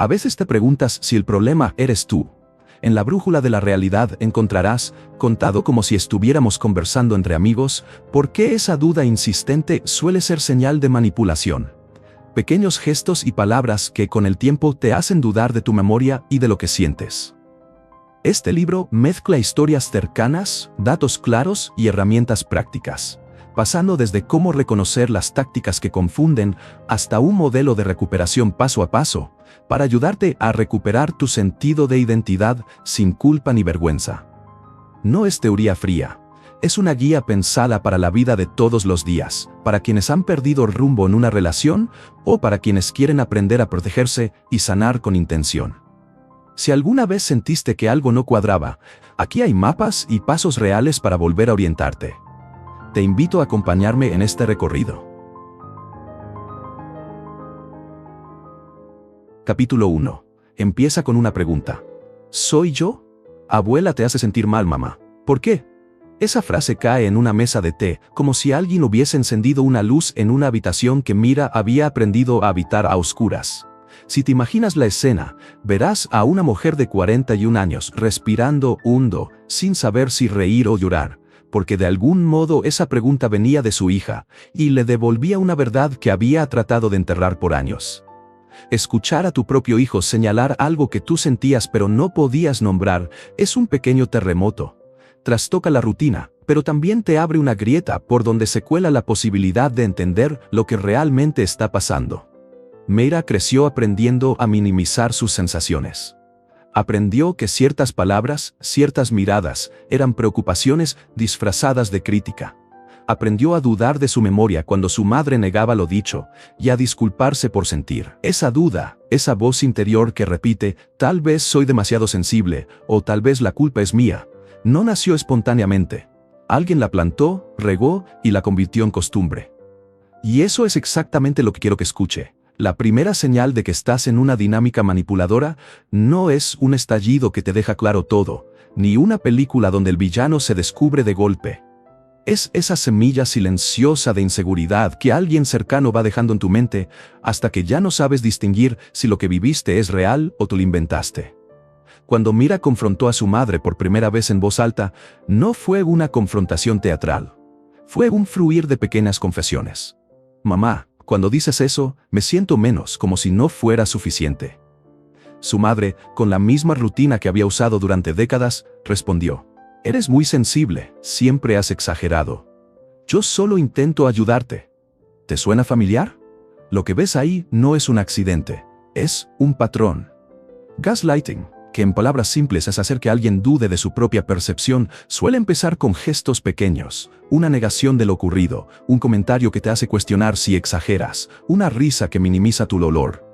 A veces te preguntas si el problema eres tú. En la brújula de la realidad encontrarás, contado como si estuviéramos conversando entre amigos, por qué esa duda insistente suele ser señal de manipulación. Pequeños gestos y palabras que con el tiempo te hacen dudar de tu memoria y de lo que sientes. Este libro mezcla historias cercanas, datos claros y herramientas prácticas, pasando desde cómo reconocer las tácticas que confunden hasta un modelo de recuperación paso a paso, para ayudarte a recuperar tu sentido de identidad sin culpa ni vergüenza. No es teoría fría. Es una guía pensada para la vida de todos los días, para quienes han perdido rumbo en una relación o para quienes quieren aprender a protegerse y sanar con intención. Si alguna vez sentiste que algo no cuadraba, aquí hay mapas y pasos reales para volver a orientarte. Te invito a acompañarme en este recorrido. Capítulo 1. Empieza con una pregunta. ¿Soy yo? Abuela te hace sentir mal, mamá. ¿Por qué? Esa frase cae en una mesa de té, como si alguien hubiese encendido una luz en una habitación que Mira había aprendido a habitar a oscuras. Si te imaginas la escena, verás a una mujer de 41 años respirando hondo, sin saber si reír o llorar, porque de algún modo esa pregunta venía de su hija, y le devolvía una verdad que había tratado de enterrar por años. Escuchar a tu propio hijo señalar algo que tú sentías pero no podías nombrar es un pequeño terremoto. Trastoca la rutina, pero también te abre una grieta por donde se cuela la posibilidad de entender lo que realmente está pasando. Mira creció aprendiendo a minimizar sus sensaciones. Aprendió que ciertas palabras, ciertas miradas, eran preocupaciones disfrazadas de crítica. Aprendió a dudar de su memoria cuando su madre negaba lo dicho, y a disculparse por sentir. Esa duda, esa voz interior que repite, tal vez soy demasiado sensible, o tal vez la culpa es mía, no nació espontáneamente. Alguien la plantó, regó y la convirtió en costumbre. Y eso es exactamente lo que quiero que escuche. La primera señal de que estás en una dinámica manipuladora no es un estallido que te deja claro todo, ni una película donde el villano se descubre de golpe. Es esa semilla silenciosa de inseguridad que alguien cercano va dejando en tu mente hasta que ya no sabes distinguir si lo que viviste es real o tú lo inventaste. Cuando Mira confrontó a su madre por primera vez en voz alta, no fue una confrontación teatral. Fue un fluir de pequeñas confesiones. Mamá, cuando dices eso, me siento menos, como si no fuera suficiente. Su madre, con la misma rutina que había usado durante décadas, respondió: eres muy sensible, siempre has exagerado. Yo solo intento ayudarte. ¿Te suena familiar? Lo que ves ahí no es un accidente, es un patrón. Gaslighting, que en palabras simples es hacer que alguien dude de su propia percepción, suele empezar con gestos pequeños, una negación de lo ocurrido, un comentario que te hace cuestionar si exageras, una risa que minimiza tu dolor.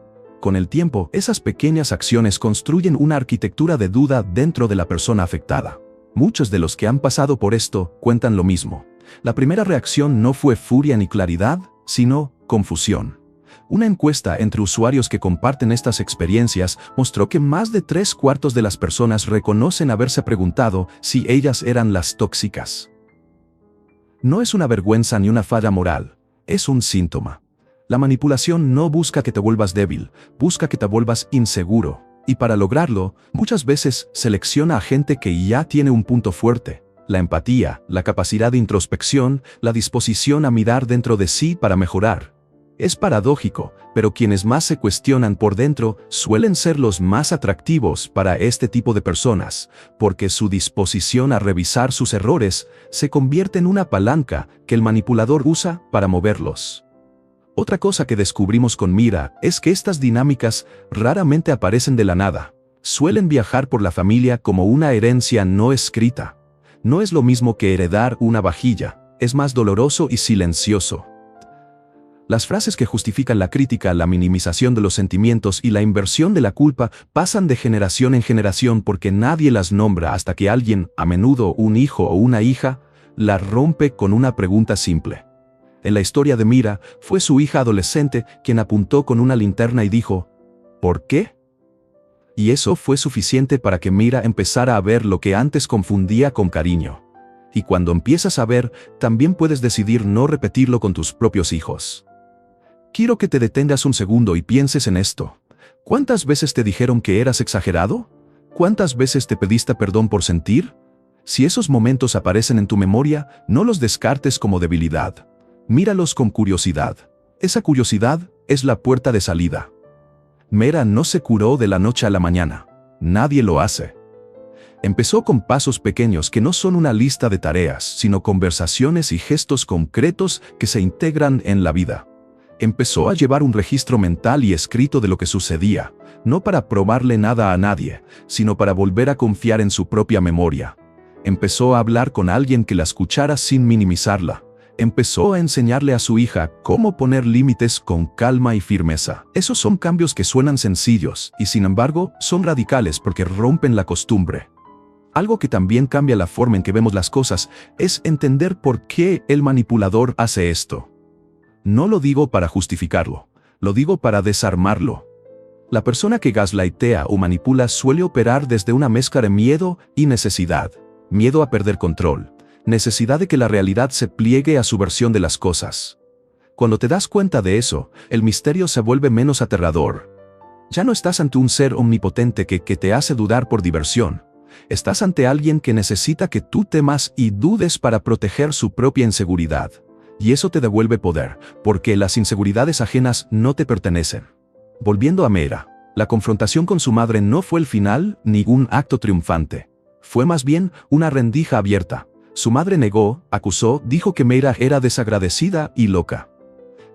Con el tiempo, esas pequeñas acciones construyen una arquitectura de duda dentro de la persona afectada. Muchos de los que han pasado por esto cuentan lo mismo. La primera reacción no fue furia ni claridad, sino confusión. Una encuesta entre usuarios que comparten estas experiencias mostró que más de 3/4 de las personas reconocen haberse preguntado si ellas eran las tóxicas. No es una vergüenza ni una falla moral, es un síntoma. La manipulación no busca que te vuelvas débil, busca que te vuelvas inseguro. Y para lograrlo, muchas veces selecciona a gente que ya tiene un punto fuerte: la empatía, la capacidad de introspección, la disposición a mirar dentro de sí para mejorar. Es paradójico, pero quienes más se cuestionan por dentro suelen ser los más atractivos para este tipo de personas, porque su disposición a revisar sus errores se convierte en una palanca que el manipulador usa para moverlos. Otra cosa que descubrimos con Mira es que estas dinámicas raramente aparecen de la nada. Suelen viajar por la familia como una herencia no escrita. No es lo mismo que heredar una vajilla, es más doloroso y silencioso. Las frases que justifican la crítica, la minimización de los sentimientos y la inversión de la culpa pasan de generación en generación porque nadie las nombra hasta que alguien, a menudo un hijo o una hija, las rompe con una pregunta simple. En la historia de Mira, fue su hija adolescente quien apuntó con una linterna y dijo: ¿por qué? Y eso fue suficiente para que Mira empezara a ver lo que antes confundía con cariño. Y cuando empiezas a ver, también puedes decidir no repetirlo con tus propios hijos. Quiero que te detengas un segundo y pienses en esto. ¿Cuántas veces te dijeron que eras exagerado? ¿Cuántas veces te pediste perdón por sentir? Si esos momentos aparecen en tu memoria, no los descartes como debilidad. Míralos con curiosidad. Esa curiosidad es la puerta de salida. Mera no se curó de la noche a la mañana. Nadie lo hace. Empezó con pasos pequeños que no son una lista de tareas, sino conversaciones y gestos concretos que se integran en la vida. Empezó a llevar un registro mental y escrito de lo que sucedía, no para probarle nada a nadie, sino para volver a confiar en su propia memoria. Empezó a hablar con alguien que la escuchara sin minimizarla. Empezó a enseñarle a su hija cómo poner límites con calma y firmeza. Esos son cambios que suenan sencillos y sin embargo son radicales porque rompen la costumbre. Algo que también cambia la forma en que vemos las cosas es entender por qué el manipulador hace esto. No lo digo para justificarlo, lo digo para desarmarlo. La persona que gaslightea o manipula suele operar desde una mezcla de miedo y necesidad. Miedo a perder control. Necesidad de que la realidad se pliegue a su versión de las cosas. Cuando te das cuenta de eso, el misterio se vuelve menos aterrador. Ya no estás ante un ser omnipotente que te hace dudar por diversión. Estás ante alguien que necesita que tú temas y dudes para proteger su propia inseguridad. Y eso te devuelve poder, porque las inseguridades ajenas no te pertenecen. Volviendo a Mera, la confrontación con su madre no fue el final ni un acto triunfante. Fue más bien una rendija abierta. Su madre negó, acusó, dijo que Mera era desagradecida y loca.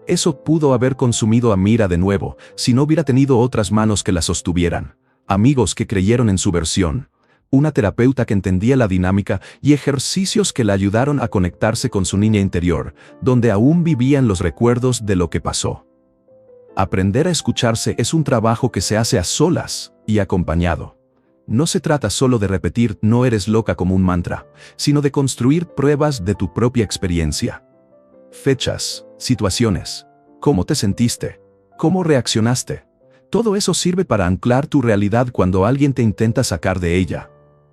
Eso pudo haber consumido a Mira de nuevo, si no hubiera tenido otras manos que la sostuvieran. Amigos que creyeron en su versión. Una terapeuta que entendía la dinámica y ejercicios que la ayudaron a conectarse con su niña interior, donde aún vivían los recuerdos de lo que pasó. Aprender a escucharse es un trabajo que se hace a solas y acompañado. No se trata solo de repetir "no eres loca" como un mantra, sino de construir pruebas de tu propia experiencia. Fechas, situaciones, cómo te sentiste, cómo reaccionaste. Todo eso sirve para anclar tu realidad cuando alguien te intenta sacar de ella.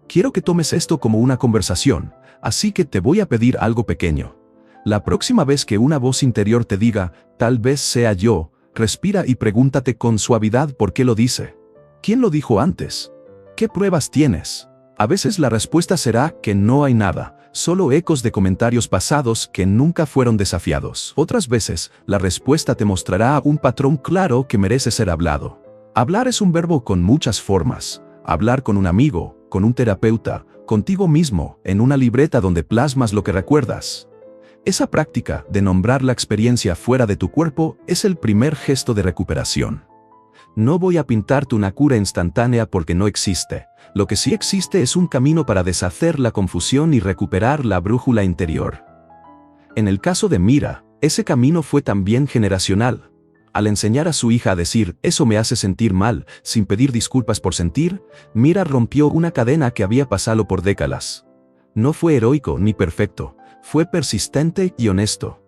Quiero que tomes esto como una conversación, así que te voy a pedir algo pequeño. La próxima vez que una voz interior te diga, tal vez sea yo, respira y pregúntate con suavidad por qué lo dice. ¿Quién lo dijo antes? ¿Qué pruebas tienes? A veces la respuesta será que no hay nada, solo ecos de comentarios pasados que nunca fueron desafiados. Otras veces, la respuesta te mostrará un patrón claro que merece ser hablado. Hablar es un verbo con muchas formas. Hablar con un amigo, con un terapeuta, contigo mismo, en una libreta donde plasmas lo que recuerdas. Esa práctica de nombrar la experiencia fuera de tu cuerpo es el primer gesto de recuperación. No voy a pintarte una cura instantánea porque no existe. Lo que sí existe es un camino para deshacer la confusión y recuperar la brújula interior. En el caso de Mira, ese camino fue también generacional. Al enseñar a su hija a decir "eso me hace sentir mal", sin pedir disculpas por sentir, Mira rompió una cadena que había pasado por décadas. No fue heroico ni perfecto, fue persistente y honesto.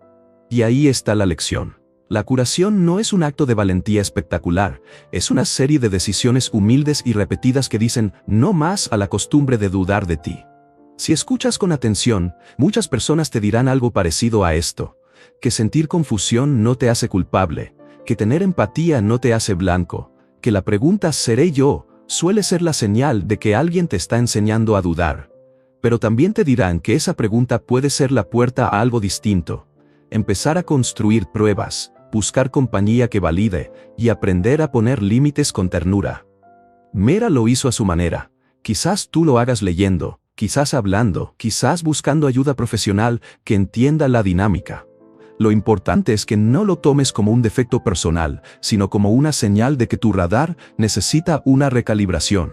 Y ahí está la lección. La curación no es un acto de valentía espectacular, es una serie de decisiones humildes y repetidas que dicen no más a la costumbre de dudar de ti. Si escuchas con atención, muchas personas te dirán algo parecido a esto: que sentir confusión no te hace culpable, que tener empatía no te hace blanco, que la pregunta "¿seré yo?" suele ser la señal de que alguien te está enseñando a dudar. Pero también te dirán que esa pregunta puede ser la puerta a algo distinto. Empezar a construir pruebas, buscar compañía que valide y aprender a poner límites con ternura. Mera lo hizo a su manera. Quizás tú lo hagas leyendo, quizás hablando, quizás buscando ayuda profesional que entienda la dinámica. Lo importante es que no lo tomes como un defecto personal, sino como una señal de que tu radar necesita una recalibración.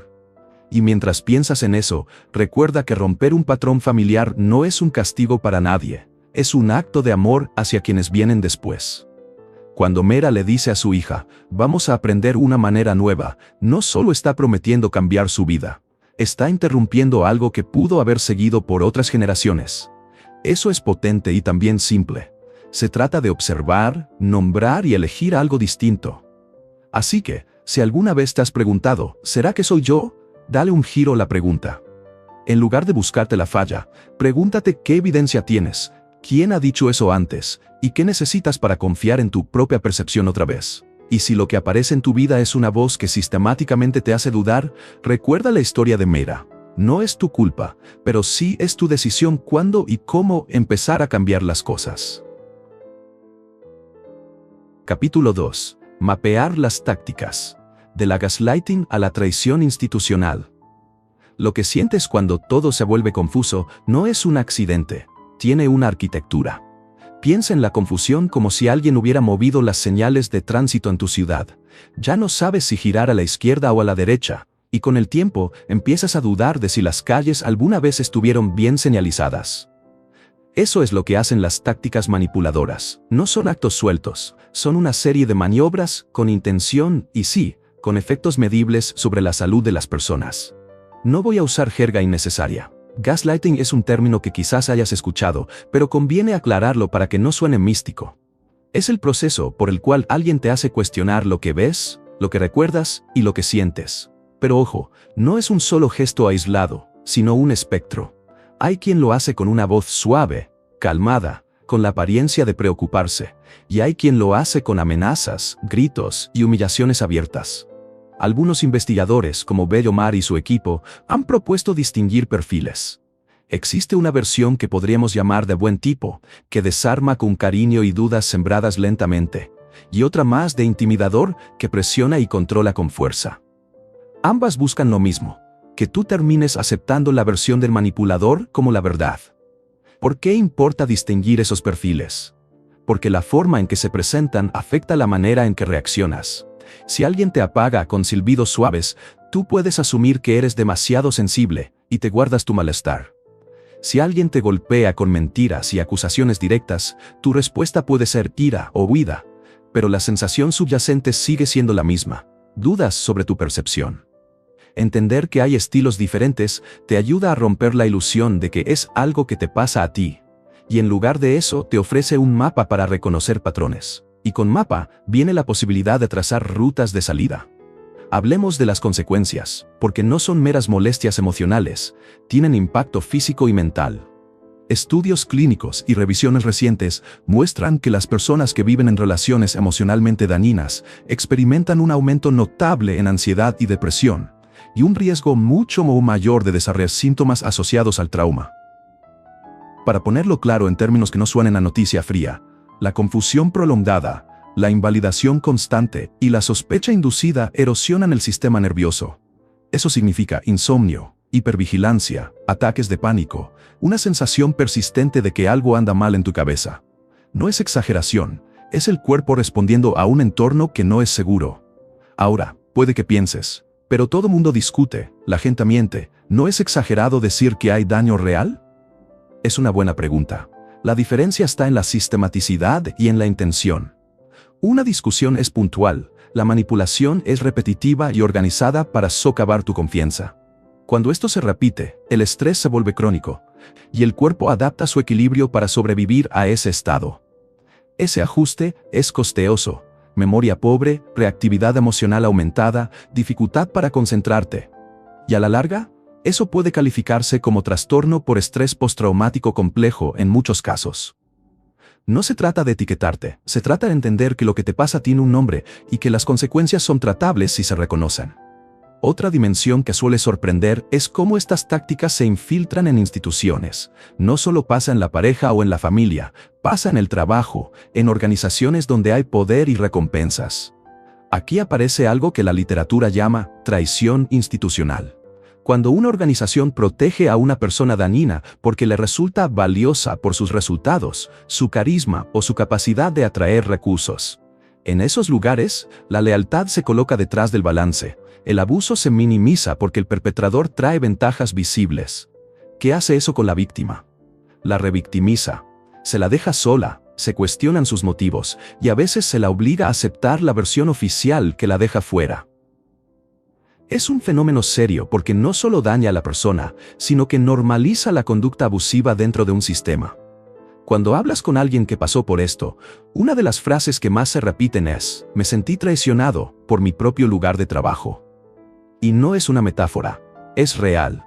Y mientras piensas en eso, recuerda que romper un patrón familiar no es un castigo para nadie, es un acto de amor hacia quienes vienen después. Cuando Mera le dice a su hija, "vamos a aprender una manera nueva", no solo está prometiendo cambiar su vida, está interrumpiendo algo que pudo haber seguido por otras generaciones. Eso es potente y también simple. Se trata de observar, nombrar y elegir algo distinto. Así que, si alguna vez te has preguntado, ¿será que soy yo?, dale un giro a la pregunta. En lugar de buscarte la falla, pregúntate qué evidencia tienes, quién ha dicho eso antes, y qué necesitas para confiar en tu propia percepción otra vez. Y si lo que aparece en tu vida es una voz que sistemáticamente te hace dudar, recuerda la historia de Mera. No es tu culpa, pero sí es tu decisión cuándo y cómo empezar a cambiar las cosas. Capítulo 2. Mapear las tácticas. De la gaslighting a la traición institucional. Lo que sientes cuando todo se vuelve confuso no es un accidente, tiene una arquitectura. Piensa en la confusión como si alguien hubiera movido las señales de tránsito en tu ciudad. Ya no sabes si girar a la izquierda o a la derecha, y con el tiempo empiezas a dudar de si las calles alguna vez estuvieron bien señalizadas. Eso es lo que hacen las tácticas manipuladoras. No son actos sueltos, son una serie de maniobras con intención y sí, con efectos medibles sobre la salud de las personas. No voy a usar jerga innecesaria. Gaslighting es un término que quizás hayas escuchado, pero conviene aclararlo para que no suene místico. Es el proceso por el cual alguien te hace cuestionar lo que ves, lo que recuerdas y lo que sientes. Pero ojo, no es un solo gesto aislado, sino un espectro. Hay quien lo hace con una voz suave, calmada, con la apariencia de preocuparse, y hay quien lo hace con amenazas, gritos y humillaciones abiertas. Algunos investigadores, como Bellomar y su equipo, han propuesto distinguir perfiles. Existe una versión que podríamos llamar de buen tipo, que desarma con cariño y dudas sembradas lentamente, y otra más de intimidador, que presiona y controla con fuerza. Ambas buscan lo mismo, que tú termines aceptando la versión del manipulador como la verdad. ¿Por qué importa distinguir esos perfiles? Porque la forma en que se presentan afecta la manera en que reaccionas. Si alguien te apaga con silbidos suaves, tú puedes asumir que eres demasiado sensible y te guardas tu malestar. Si alguien te golpea con mentiras y acusaciones directas, tu respuesta puede ser ira o huida, pero la sensación subyacente sigue siendo la misma. Dudas sobre tu percepción. Entender que hay estilos diferentes te ayuda a romper la ilusión de que es algo que te pasa a ti, y en lugar de eso te ofrece un mapa para reconocer patrones. Y con mapa viene la posibilidad de trazar rutas de salida. Hablemos de las consecuencias, porque no son meras molestias emocionales, tienen impacto físico y mental. Estudios clínicos y revisiones recientes muestran que las personas que viven en relaciones emocionalmente dañinas experimentan un aumento notable en ansiedad y depresión, y un riesgo mucho mayor de desarrollar síntomas asociados al trauma. Para ponerlo claro en términos que no suenen a noticia fría, la confusión prolongada, la invalidación constante y la sospecha inducida erosionan el sistema nervioso. Eso significa insomnio, hipervigilancia, ataques de pánico, una sensación persistente de que algo anda mal en tu cabeza. No es exageración, es el cuerpo respondiendo a un entorno que no es seguro. Ahora, puede que pienses, pero todo mundo discute, la gente miente, ¿no es exagerado decir que hay daño real? Es una buena pregunta. La diferencia está en la sistematicidad y en la intención. Una discusión es puntual, la manipulación es repetitiva y organizada para socavar tu confianza. Cuando esto se repite, el estrés se vuelve crónico, y el cuerpo adapta su equilibrio para sobrevivir a ese estado. Ese ajuste es costoso, memoria pobre, reactividad emocional aumentada, dificultad para concentrarte. Y a la larga, eso puede calificarse como trastorno por estrés postraumático complejo en muchos casos. No se trata de etiquetarte, se trata de entender que lo que te pasa tiene un nombre y que las consecuencias son tratables si se reconocen. Otra dimensión que suele sorprender es cómo estas tácticas se infiltran en instituciones. No solo pasa en la pareja o en la familia, pasa en el trabajo, en organizaciones donde hay poder y recompensas. Aquí aparece algo que la literatura llama traición institucional. Cuando una organización protege a una persona dañina porque le resulta valiosa por sus resultados, su carisma o su capacidad de atraer recursos. En esos lugares, la lealtad se coloca detrás del balance. El abuso se minimiza porque el perpetrador trae ventajas visibles. ¿Qué hace eso con la víctima? La revictimiza. Se la deja sola, se cuestionan sus motivos y a veces se la obliga a aceptar la versión oficial que la deja fuera. Es un fenómeno serio porque no solo daña a la persona, sino que normaliza la conducta abusiva dentro de un sistema. Cuando hablas con alguien que pasó por esto, una de las frases que más se repiten es: me sentí traicionado por mi propio lugar de trabajo. Y no es una metáfora, es real.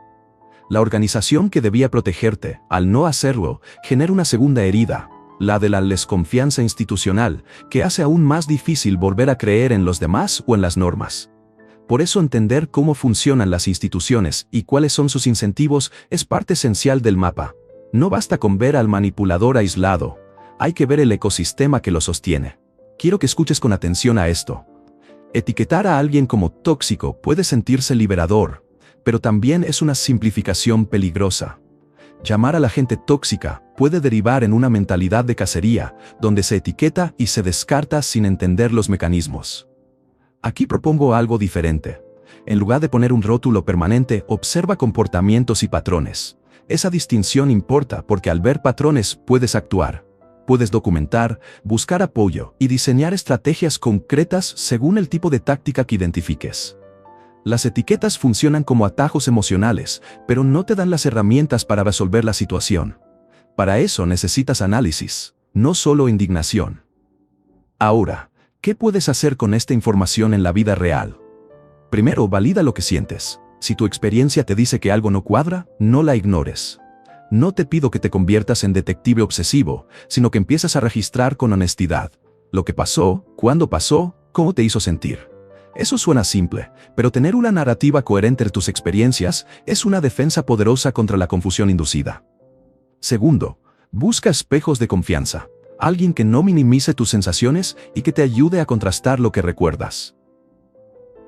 La organización que debía protegerte, al no hacerlo, genera una segunda herida, la de la desconfianza institucional, que hace aún más difícil volver a creer en los demás o en las normas. Por eso entender cómo funcionan las instituciones y cuáles son sus incentivos es parte esencial del mapa. No basta con ver al manipulador aislado, hay que ver el ecosistema que lo sostiene. Quiero que escuches con atención a esto. Etiquetar a alguien como tóxico puede sentirse liberador, pero también es una simplificación peligrosa. Llamar a la gente tóxica puede derivar en una mentalidad de cacería, donde se etiqueta y se descarta sin entender los mecanismos. Aquí propongo algo diferente. En lugar de poner un rótulo permanente, observa comportamientos y patrones. Esa distinción importa porque al ver patrones puedes actuar. Puedes documentar, buscar apoyo y diseñar estrategias concretas según el tipo de táctica que identifiques. Las etiquetas funcionan como atajos emocionales, pero no te dan las herramientas para resolver la situación. Para eso necesitas análisis, no solo indignación. Ahora, ¿qué puedes hacer con esta información en la vida real? Primero, valida lo que sientes. Si tu experiencia te dice que algo no cuadra, no la ignores. No te pido que te conviertas en detective obsesivo, sino que empieces a registrar con honestidad lo que pasó, cuándo pasó, cómo te hizo sentir. Eso suena simple, pero tener una narrativa coherente de tus experiencias es una defensa poderosa contra la confusión inducida. Segundo, busca espejos de confianza. Alguien que no minimice tus sensaciones y que te ayude a contrastar lo que recuerdas.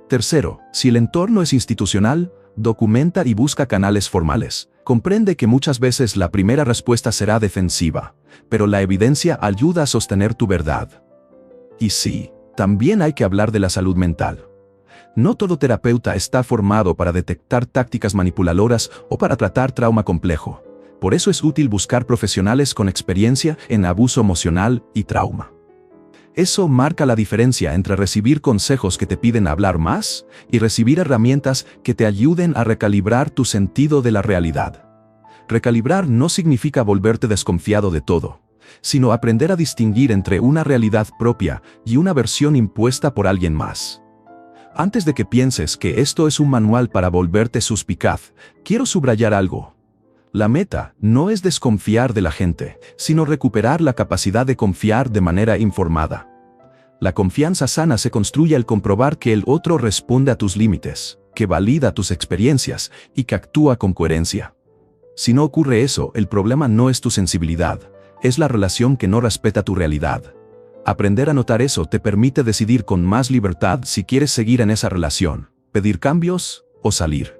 Tercero, si el entorno es institucional, documenta y busca canales formales. Comprende que muchas veces la primera respuesta será defensiva, pero la evidencia ayuda a sostener tu verdad. Y sí, también hay que hablar de la salud mental. No todo terapeuta está formado para detectar tácticas manipuladoras o para tratar trauma complejo. Por eso es útil buscar profesionales con experiencia en abuso emocional y trauma. Eso marca la diferencia entre recibir consejos que te piden hablar más y recibir herramientas que te ayuden a recalibrar tu sentido de la realidad. Recalibrar no significa volverte desconfiado de todo, sino aprender a distinguir entre una realidad propia y una versión impuesta por alguien más. Antes de que pienses que esto es un manual para volverte suspicaz, quiero subrayar algo. La meta no es desconfiar de la gente, sino recuperar la capacidad de confiar de manera informada. La confianza sana se construye al comprobar que el otro responde a tus límites, que valida tus experiencias y que actúa con coherencia. Si no ocurre eso, el problema no es tu sensibilidad, es la relación que no respeta tu realidad. Aprender a notar eso te permite decidir con más libertad si quieres seguir en esa relación, pedir cambios o salir.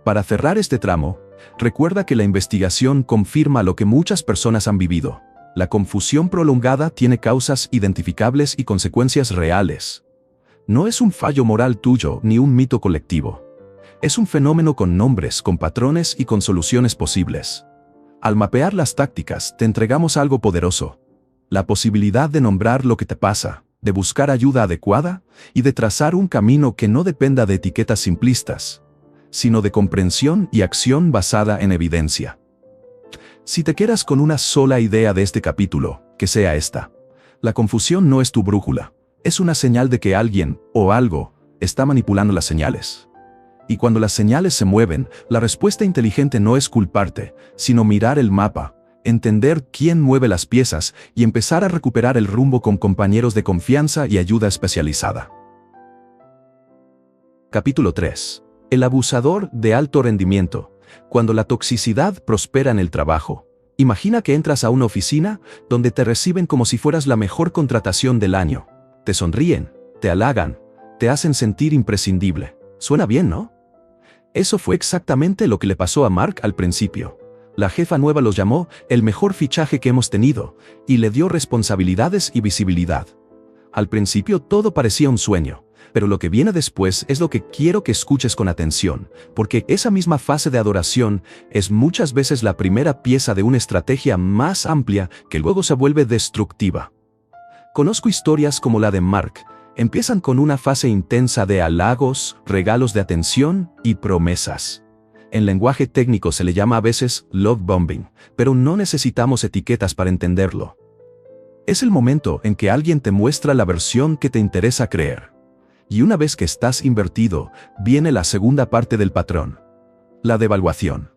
Para cerrar este tramo, recuerda que la investigación confirma lo que muchas personas han vivido. La confusión prolongada tiene causas identificables y consecuencias reales. No es un fallo moral tuyo ni un mito colectivo. Es un fenómeno con nombres, con patrones y con soluciones posibles. Al mapear las tácticas, te entregamos algo poderoso. La posibilidad de nombrar lo que te pasa, de buscar ayuda adecuada y de trazar un camino que no dependa de etiquetas simplistas, sino de comprensión y acción basada en evidencia. Si te quedas con una sola idea de este capítulo, que sea esta. La confusión no es tu brújula, es una señal de que alguien o algo está manipulando las señales. Y cuando las señales se mueven, la respuesta inteligente no es culparte, sino mirar el mapa, entender quién mueve las piezas y empezar a recuperar el rumbo con compañeros de confianza y ayuda especializada. Capítulo 3. El abusador de alto rendimiento. Cuando la toxicidad prospera en el trabajo. Imagina que entras a una oficina donde te reciben como si fueras la mejor contratación del año. Te sonríen, te halagan, te hacen sentir imprescindible. Suena bien, ¿no? Eso fue exactamente lo que le pasó a Mark al principio. La jefa nueva los llamó el mejor fichaje que hemos tenido y le dio responsabilidades y visibilidad. Al principio todo parecía un sueño. Pero lo que viene después es lo que quiero que escuches con atención, porque esa misma fase de adoración es muchas veces la primera pieza de una estrategia más amplia que luego se vuelve destructiva. Conozco historias como la de Mark. Empiezan con una fase intensa de halagos, regalos de atención y promesas. En lenguaje técnico se le llama a veces love bombing, pero no necesitamos etiquetas para entenderlo. Es el momento en que alguien te muestra la versión que te interesa creer. Y una vez que estás invertido, viene la segunda parte del patrón. La devaluación.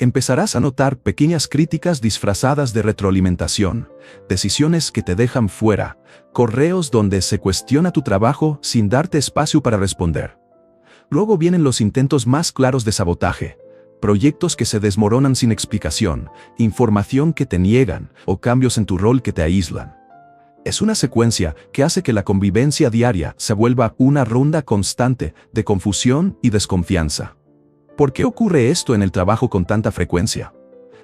Empezarás a notar pequeñas críticas disfrazadas de retroalimentación, decisiones que te dejan fuera, correos donde se cuestiona tu trabajo sin darte espacio para responder. Luego vienen los intentos más claros de sabotaje, proyectos que se desmoronan sin explicación, información que te niegan o cambios en tu rol que te aíslan. Es una secuencia que hace que la convivencia diaria se vuelva una ronda constante de confusión y desconfianza. ¿Por qué ocurre esto en el trabajo con tanta frecuencia?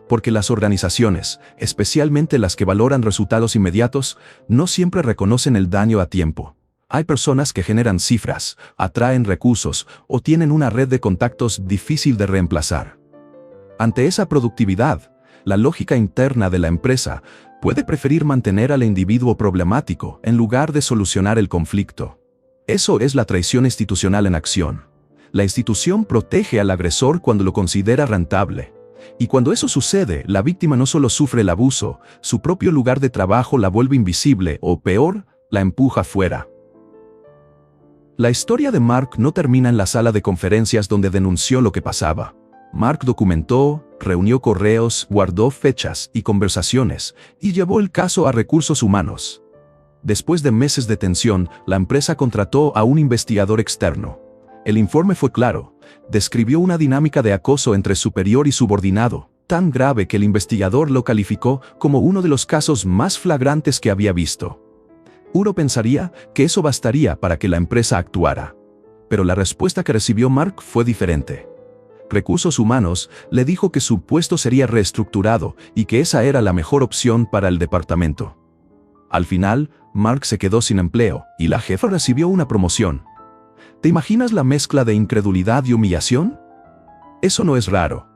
Porque las organizaciones, especialmente las que valoran resultados inmediatos, no siempre reconocen el daño a tiempo. Hay personas que generan cifras, atraen recursos o tienen una red de contactos difícil de reemplazar. Ante esa productividad, la lógica interna de la empresa puede preferir mantener al individuo problemático en lugar de solucionar el conflicto. Eso es la traición institucional en acción. La institución protege al agresor cuando lo considera rentable. Y cuando eso sucede, la víctima no solo sufre el abuso, su propio lugar de trabajo la vuelve invisible o, peor, la empuja fuera. La historia de Mark no termina en la sala de conferencias donde denunció lo que pasaba. Mark documentó, reunió correos, guardó fechas y conversaciones, y llevó el caso a recursos humanos. Después de meses de tensión, la empresa contrató a un investigador externo. El informe fue claro, describió una dinámica de acoso entre superior y subordinado, tan grave que el investigador lo calificó como uno de los casos más flagrantes que había visto. Uno pensaría que eso bastaría para que la empresa actuara. Pero la respuesta que recibió Mark fue diferente. Recursos Humanos le dijo que su puesto sería reestructurado y que esa era la mejor opción para el departamento. Al final, Mark se quedó sin empleo y la jefa recibió una promoción. ¿Te imaginas la mezcla de incredulidad y humillación? Eso no es raro.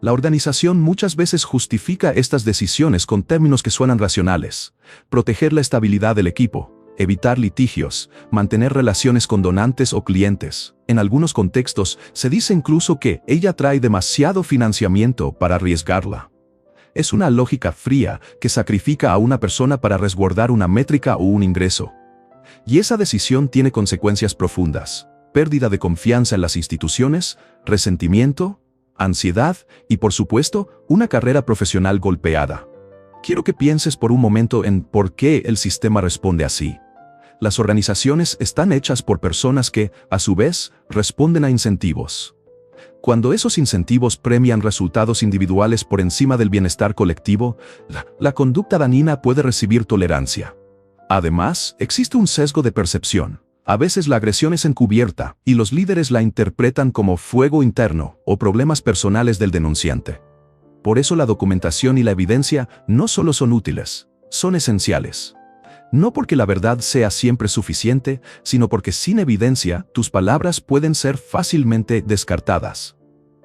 La organización muchas veces justifica estas decisiones con términos que suenan racionales. Proteger la estabilidad del equipo, evitar litigios, mantener relaciones con donantes o clientes. En algunos contextos, se dice incluso que ella trae demasiado financiamiento para arriesgarla. Es una lógica fría que sacrifica a una persona para resguardar una métrica o un ingreso. Y esa decisión tiene consecuencias profundas: pérdida de confianza en las instituciones, resentimiento, ansiedad y, por supuesto, una carrera profesional golpeada. Quiero que pienses por un momento en por qué el sistema responde así. Las organizaciones están hechas por personas que, a su vez, responden a incentivos. Cuando esos incentivos premian resultados individuales por encima del bienestar colectivo, la conducta dañina puede recibir tolerancia. Además, existe un sesgo de percepción. A veces la agresión es encubierta y los líderes la interpretan como fuego interno o problemas personales del denunciante. Por eso la documentación y la evidencia no solo son útiles, son esenciales. No porque la verdad sea siempre suficiente, sino porque sin evidencia tus palabras pueden ser fácilmente descartadas.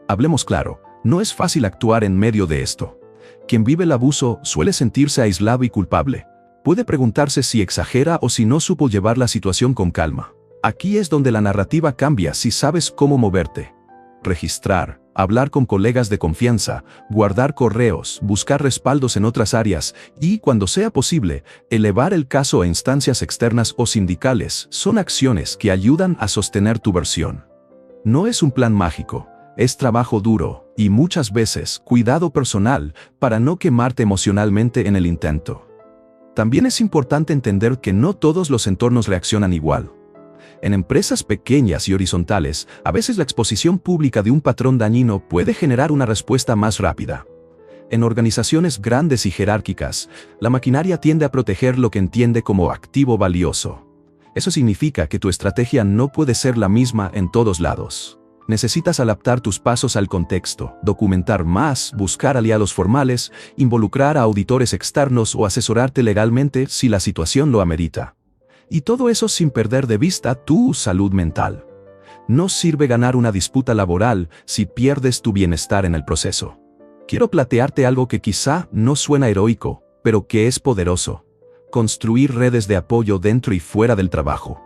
Hablemos claro, no es fácil actuar en medio de esto. Quien vive el abuso suele sentirse aislado y culpable. Puede preguntarse si exagera o si no supo llevar la situación con calma. Aquí es donde la narrativa cambia si sabes cómo moverte. Registrar, hablar con colegas de confianza, guardar correos, buscar respaldos en otras áreas y, cuando sea posible, elevar el caso a instancias externas o sindicales son acciones que ayudan a sostener tu versión. No es un plan mágico, es trabajo duro y muchas veces cuidado personal para no quemarte emocionalmente en el intento. También es importante entender que no todos los entornos reaccionan igual. En empresas pequeñas y horizontales, a veces la exposición pública de un patrón dañino puede generar una respuesta más rápida. En organizaciones grandes y jerárquicas, la maquinaria tiende a proteger lo que entiende como activo valioso. Eso significa que tu estrategia no puede ser la misma en todos lados. Necesitas adaptar tus pasos al contexto, documentar más, buscar aliados formales, involucrar a auditores externos o asesorarte legalmente si la situación lo amerita. Y todo eso sin perder de vista tu salud mental. No sirve ganar una disputa laboral si pierdes tu bienestar en el proceso. Quiero plantearte algo que quizá no suena heroico, pero que es poderoso. Construir redes de apoyo dentro y fuera del trabajo.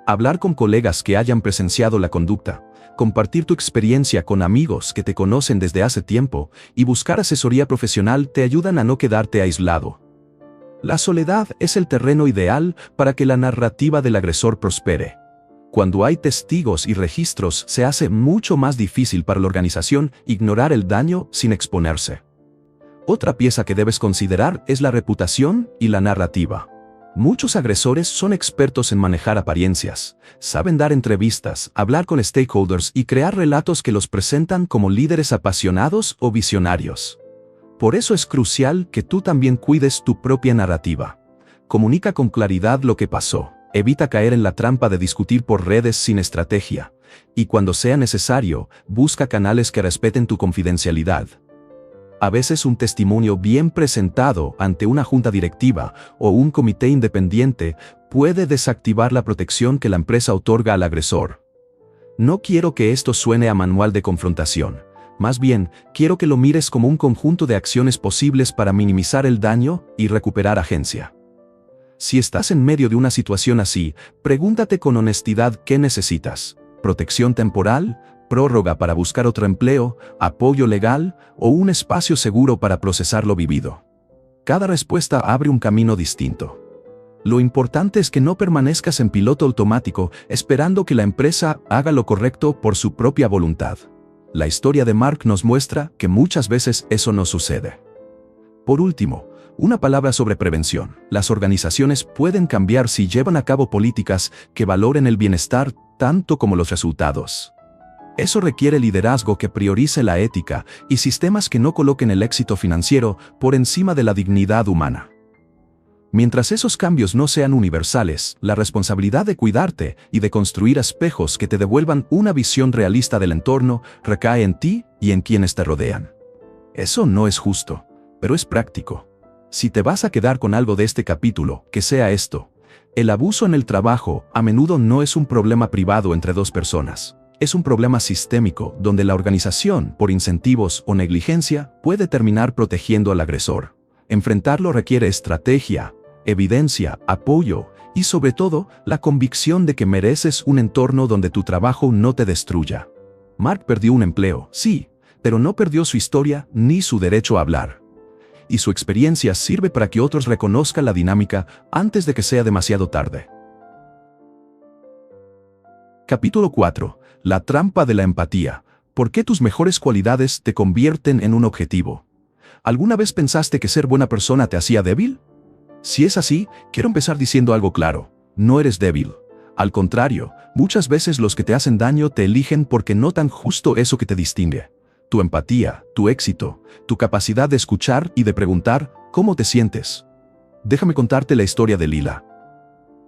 Hablar con colegas que hayan presenciado la conducta. Compartir tu experiencia con amigos que te conocen desde hace tiempo y buscar asesoría profesional te ayudan a no quedarte aislado. La soledad es el terreno ideal para que la narrativa del agresor prospere. Cuando hay testigos y registros, se hace mucho más difícil para la organización ignorar el daño sin exponerse. Otra pieza que debes considerar es la reputación y la narrativa. Muchos agresores son expertos en manejar apariencias, saben dar entrevistas, hablar con stakeholders y crear relatos que los presentan como líderes apasionados o visionarios. Por eso es crucial que tú también cuides tu propia narrativa. Comunica con claridad lo que pasó, evita caer en la trampa de discutir por redes sin estrategia, y cuando sea necesario, busca canales que respeten tu confidencialidad. A veces un testimonio bien presentado ante una junta directiva o un comité independiente puede desactivar la protección que la empresa otorga al agresor. No quiero que esto suene a manual de confrontación. Más bien, quiero que lo mires como un conjunto de acciones posibles para minimizar el daño y recuperar agencia. Si estás en medio de una situación así, pregúntate con honestidad qué necesitas: protección temporal, prórroga para buscar otro empleo, apoyo legal o un espacio seguro para procesar lo vivido. Cada respuesta abre un camino distinto. Lo importante es que no permanezcas en piloto automático esperando que la empresa haga lo correcto por su propia voluntad. La historia de Mark nos muestra que muchas veces eso no sucede. Por último, una palabra sobre prevención. Las organizaciones pueden cambiar si llevan a cabo políticas que valoren el bienestar tanto como los resultados. Eso requiere liderazgo que priorice la ética y sistemas que no coloquen el éxito financiero por encima de la dignidad humana. Mientras esos cambios no sean universales, la responsabilidad de cuidarte y de construir espejos que te devuelvan una visión realista del entorno recae en ti y en quienes te rodean. Eso no es justo, pero es práctico. Si te vas a quedar con algo de este capítulo, que sea esto: el abuso en el trabajo a menudo no es un problema privado entre dos personas. Es un problema sistémico donde la organización, por incentivos o negligencia, puede terminar protegiendo al agresor. Enfrentarlo requiere estrategia, evidencia, apoyo y sobre todo, la convicción de que mereces un entorno donde tu trabajo no te destruya. Mark perdió un empleo, sí, pero no perdió su historia ni su derecho a hablar. Y su experiencia sirve para que otros reconozcan la dinámica antes de que sea demasiado tarde. Capítulo 4. La trampa de la empatía. ¿Por qué tus mejores cualidades te convierten en un objetivo? ¿Alguna vez pensaste que ser buena persona te hacía débil? Si es así, quiero empezar diciendo algo claro: no eres débil. Al contrario, muchas veces los que te hacen daño te eligen porque notan justo eso que te distingue: tu empatía, tu éxito, tu capacidad de escuchar y de preguntar ¿cómo te sientes? Déjame contarte la historia de Lila.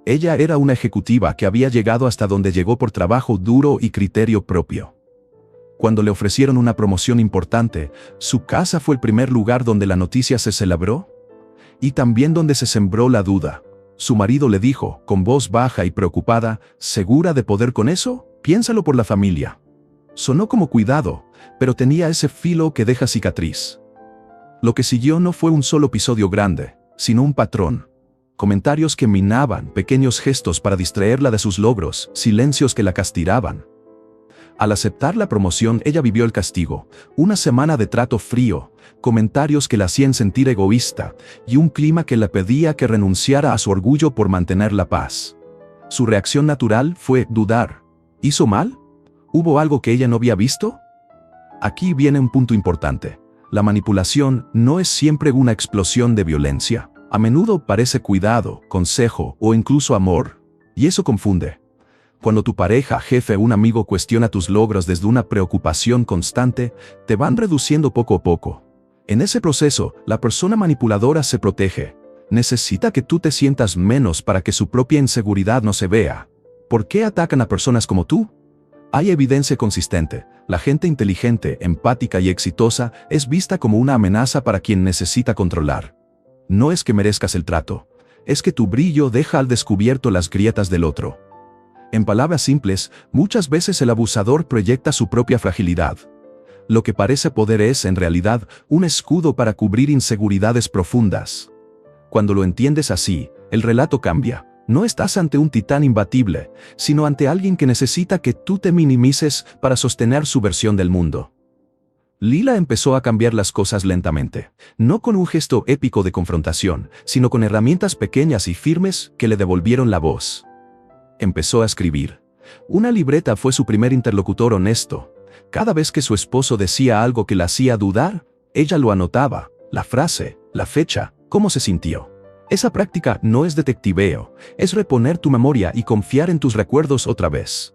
Ella era una ejecutiva que había llegado hasta donde llegó por trabajo duro y criterio propio. Cuando le ofrecieron una promoción importante, su casa fue el primer lugar donde la noticia se celebró y también donde se sembró la duda. Su marido le dijo, con voz baja y preocupada: ¿segura de poder con eso? Piénsalo por la familia. Sonó como cuidado, pero tenía ese filo que deja cicatriz. Lo que siguió no fue un solo episodio grande, sino un patrón. Comentarios que minaban, pequeños gestos para distraerla de sus logros, silencios que la castigaban. Al aceptar la promoción, ella vivió el castigo: una semana de trato frío, comentarios que la hacían sentir egoísta, y un clima que le pedía que renunciara a su orgullo por mantener la paz. Su reacción natural fue dudar. ¿Hizo mal? ¿Hubo algo que ella no había visto? Aquí viene un punto importante. La manipulación no es siempre una explosión de violencia. A menudo parece cuidado, consejo o incluso amor. Y eso confunde. Cuando tu pareja, jefe o un amigo cuestiona tus logros desde una preocupación constante, te van reduciendo poco a poco. En ese proceso, la persona manipuladora se protege. Necesita que tú te sientas menos para que su propia inseguridad no se vea. ¿Por qué atacan a personas como tú? Hay evidencia consistente. La gente inteligente, empática y exitosa es vista como una amenaza para quien necesita controlar. No es que merezcas el trato, es que tu brillo deja al descubierto las grietas del otro. En palabras simples, muchas veces el abusador proyecta su propia fragilidad. Lo que parece poder es, en realidad, un escudo para cubrir inseguridades profundas. Cuando lo entiendes así, el relato cambia. No estás ante un titán imbatible, sino ante alguien que necesita que tú te minimices para sostener su versión del mundo. Lila empezó a cambiar las cosas lentamente, no con un gesto épico de confrontación, sino con herramientas pequeñas y firmes que le devolvieron la voz. Empezó a escribir. Una libreta fue su primer interlocutor honesto. Cada vez que su esposo decía algo que la hacía dudar, ella lo anotaba, la frase, la fecha, cómo se sintió. Esa práctica no es detectiveo, es reponer tu memoria y confiar en tus recuerdos otra vez.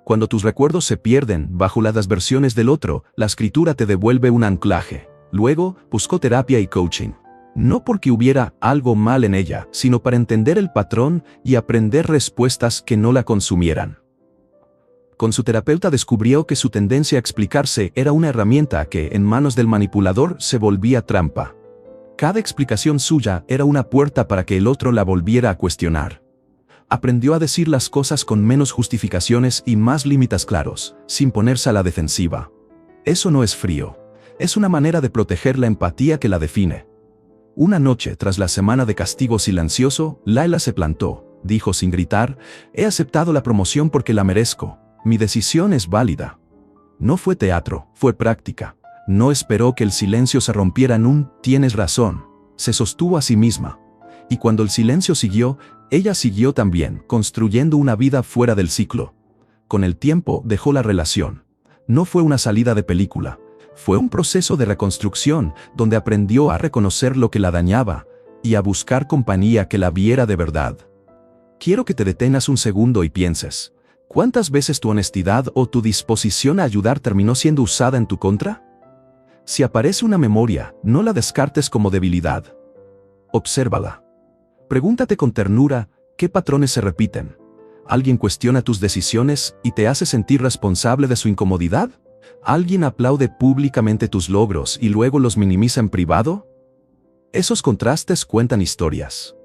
Cuando tus recuerdos se pierden bajo las versiones del otro, la escritura te devuelve un anclaje. Luego, buscó terapia y coaching. No porque hubiera algo mal en ella, sino para entender el patrón y aprender respuestas que no la consumieran. Con su terapeuta descubrió que su tendencia a explicarse era una herramienta que, en manos del manipulador, se volvía trampa. Cada explicación suya era una puerta para que el otro la volviera a cuestionar. Aprendió a decir las cosas con menos justificaciones y más límites claros, sin ponerse a la defensiva. Eso no es frío. Es una manera de proteger la empatía que la define. Una noche, tras la semana de castigo silencioso, Layla se plantó. Dijo sin gritar: «He aceptado la promoción porque la merezco. Mi decisión es válida». No fue teatro, fue práctica. No esperó que el silencio se rompiera en un «tienes razón». Se sostuvo a sí misma. Y cuando el silencio siguió, ella siguió también, construyendo una vida fuera del ciclo. Con el tiempo dejó la relación. No fue una salida de película. Fue un proceso de reconstrucción donde aprendió a reconocer lo que la dañaba y a buscar compañía que la viera de verdad. Quiero que te detengas un segundo y pienses: ¿cuántas veces tu honestidad o tu disposición a ayudar terminó siendo usada en tu contra? Si aparece una memoria, no la descartes como debilidad. Obsérvala. Pregúntate con ternura: ¿qué patrones se repiten? ¿Alguien cuestiona tus decisiones y te hace sentir responsable de su incomodidad? ¿Alguien aplaude públicamente tus logros y luego los minimiza en privado? Esos contrastes cuentan historias.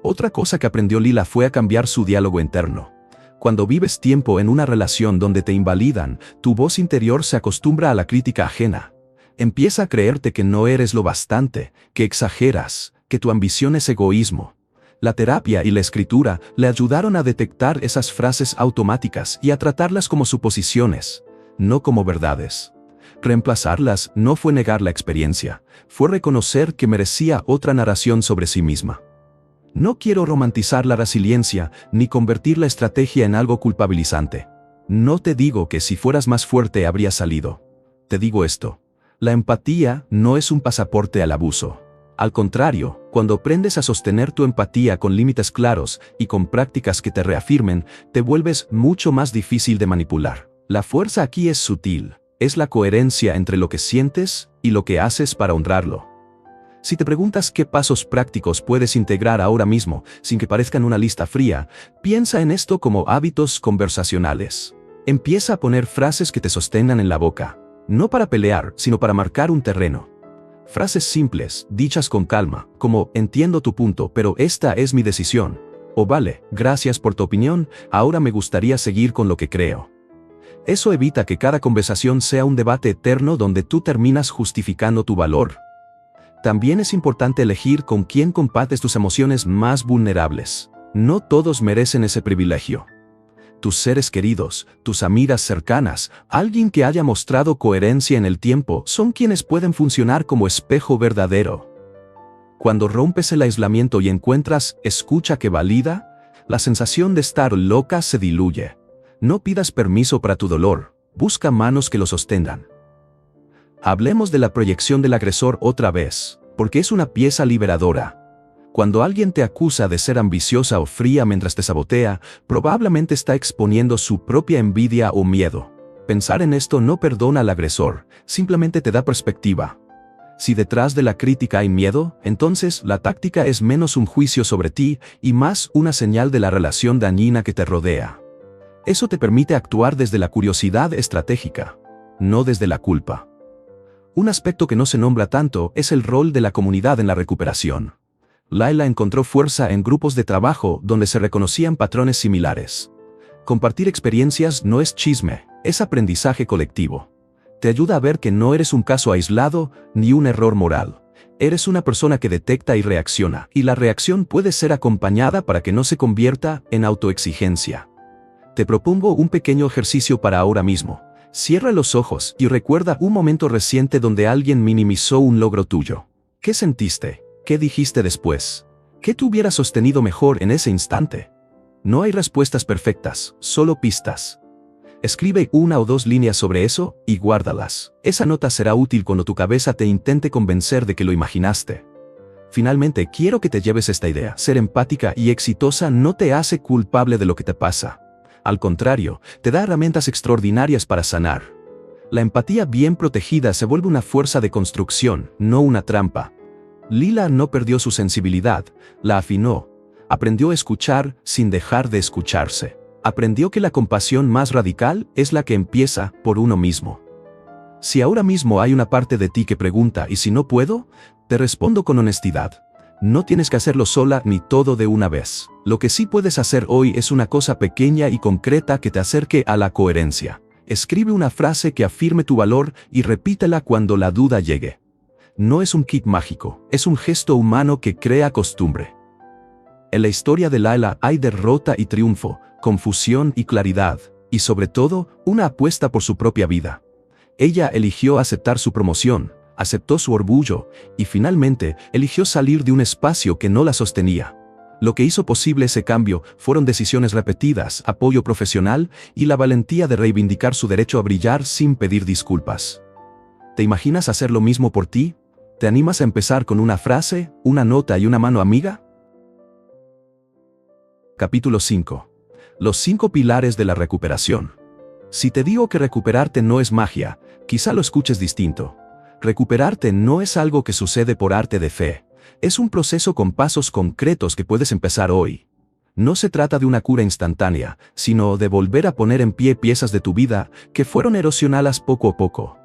Otra cosa que aprendió Lila fue a cambiar su diálogo interno. Cuando vives tiempo en una relación donde te invalidan, tu voz interior se acostumbra a la crítica ajena. Empieza a creerte que no eres lo bastante, que exageras, que tu ambición es egoísmo. La terapia y la escritura le ayudaron a detectar esas frases automáticas y a tratarlas como suposiciones, no como verdades. Reemplazarlas no fue negar la experiencia, fue reconocer que merecía otra narración sobre sí misma. No quiero romantizar la resiliencia ni convertir la estrategia en algo culpabilizante. No te digo que si fueras más fuerte habrías salido. Te digo esto: la empatía no es un pasaporte al abuso. Al contrario, cuando aprendes a sostener tu empatía con límites claros y con prácticas que te reafirmen, te vuelves mucho más difícil de manipular. La fuerza aquí es sutil, es la coherencia entre lo que sientes y lo que haces para honrarlo. Si te preguntas qué pasos prácticos puedes integrar ahora mismo, sin que parezcan una lista fría, piensa en esto como hábitos conversacionales. Empieza a poner frases que te sostengan en la boca, no para pelear, sino para marcar un terreno. Frases simples, dichas con calma, como «entiendo tu punto, pero esta es mi decisión», o «vale, gracias por tu opinión, ahora me gustaría seguir con lo que creo». Eso evita que cada conversación sea un debate eterno donde tú terminas justificando tu valor. También es importante elegir con quién compartes tus emociones más vulnerables. No todos merecen ese privilegio. Tus seres queridos, tus amigas cercanas, alguien que haya mostrado coherencia en el tiempo, son quienes pueden funcionar como espejo verdadero. Cuando rompes el aislamiento y encuentras escucha que valida, la sensación de estar loca se diluye. No pidas permiso para tu dolor, busca manos que lo sostengan. Hablemos de la proyección del agresor otra vez, porque es una pieza liberadora. Cuando alguien te acusa de ser ambiciosa o fría mientras te sabotea, probablemente está exponiendo su propia envidia o miedo. Pensar en esto no perdona al agresor, simplemente te da perspectiva. Si detrás de la crítica hay miedo, entonces la táctica es menos un juicio sobre ti y más una señal de la relación dañina que te rodea. Eso te permite actuar desde la curiosidad estratégica, no desde la culpa. Un aspecto que no se nombra tanto es el rol de la comunidad en la recuperación. Layla encontró fuerza en grupos de trabajo donde se reconocían patrones similares. Compartir experiencias no es chisme, es aprendizaje colectivo. Te ayuda a ver que no eres un caso aislado ni un error moral. Eres una persona que detecta y reacciona, y la reacción puede ser acompañada para que no se convierta en autoexigencia. Te propongo un pequeño ejercicio para ahora mismo. Cierra los ojos y recuerda un momento reciente donde alguien minimizó un logro tuyo. ¿Qué sentiste? ¿Qué dijiste después? ¿Qué te hubiera sostenido mejor en ese instante? No hay respuestas perfectas, solo pistas. Escribe 1 o 2 líneas sobre eso y guárdalas. Esa nota será útil cuando tu cabeza te intente convencer de que lo imaginaste. Finalmente, quiero que te lleves esta idea. Ser empática y exitosa no te hace culpable de lo que te pasa. Al contrario, te da herramientas extraordinarias para sanar. La empatía bien protegida se vuelve una fuerza de construcción, no una trampa. Lila no perdió su sensibilidad, la afinó. Aprendió a escuchar sin dejar de escucharse. Aprendió que la compasión más radical es la que empieza por uno mismo. Si ahora mismo hay una parte de ti que pregunta ¿y si no puedo?, te respondo con honestidad. No tienes que hacerlo sola ni todo de una vez. Lo que sí puedes hacer hoy es una cosa pequeña y concreta que te acerque a la coherencia. Escribe una frase que afirme tu valor y repítela cuando la duda llegue. No es un kit mágico, es un gesto humano que crea costumbre. En la historia de Lila hay derrota y triunfo, confusión y claridad, y sobre todo, una apuesta por su propia vida. Ella eligió aceptar su promoción, aceptó su orgullo, y finalmente eligió salir de un espacio que no la sostenía. Lo que hizo posible ese cambio fueron decisiones repetidas, apoyo profesional y la valentía de reivindicar su derecho a brillar sin pedir disculpas. ¿Te imaginas hacer lo mismo por ti? ¿Te animas a empezar con una frase, una nota y una mano amiga? Capítulo 5. Los 5 pilares de la recuperación. Si te digo que recuperarte no es magia, quizá lo escuches distinto. Recuperarte no es algo que sucede por arte de fe. Es un proceso con pasos concretos que puedes empezar hoy. No se trata de una cura instantánea, sino de volver a poner en pie piezas de tu vida que fueron erosionadas poco a poco.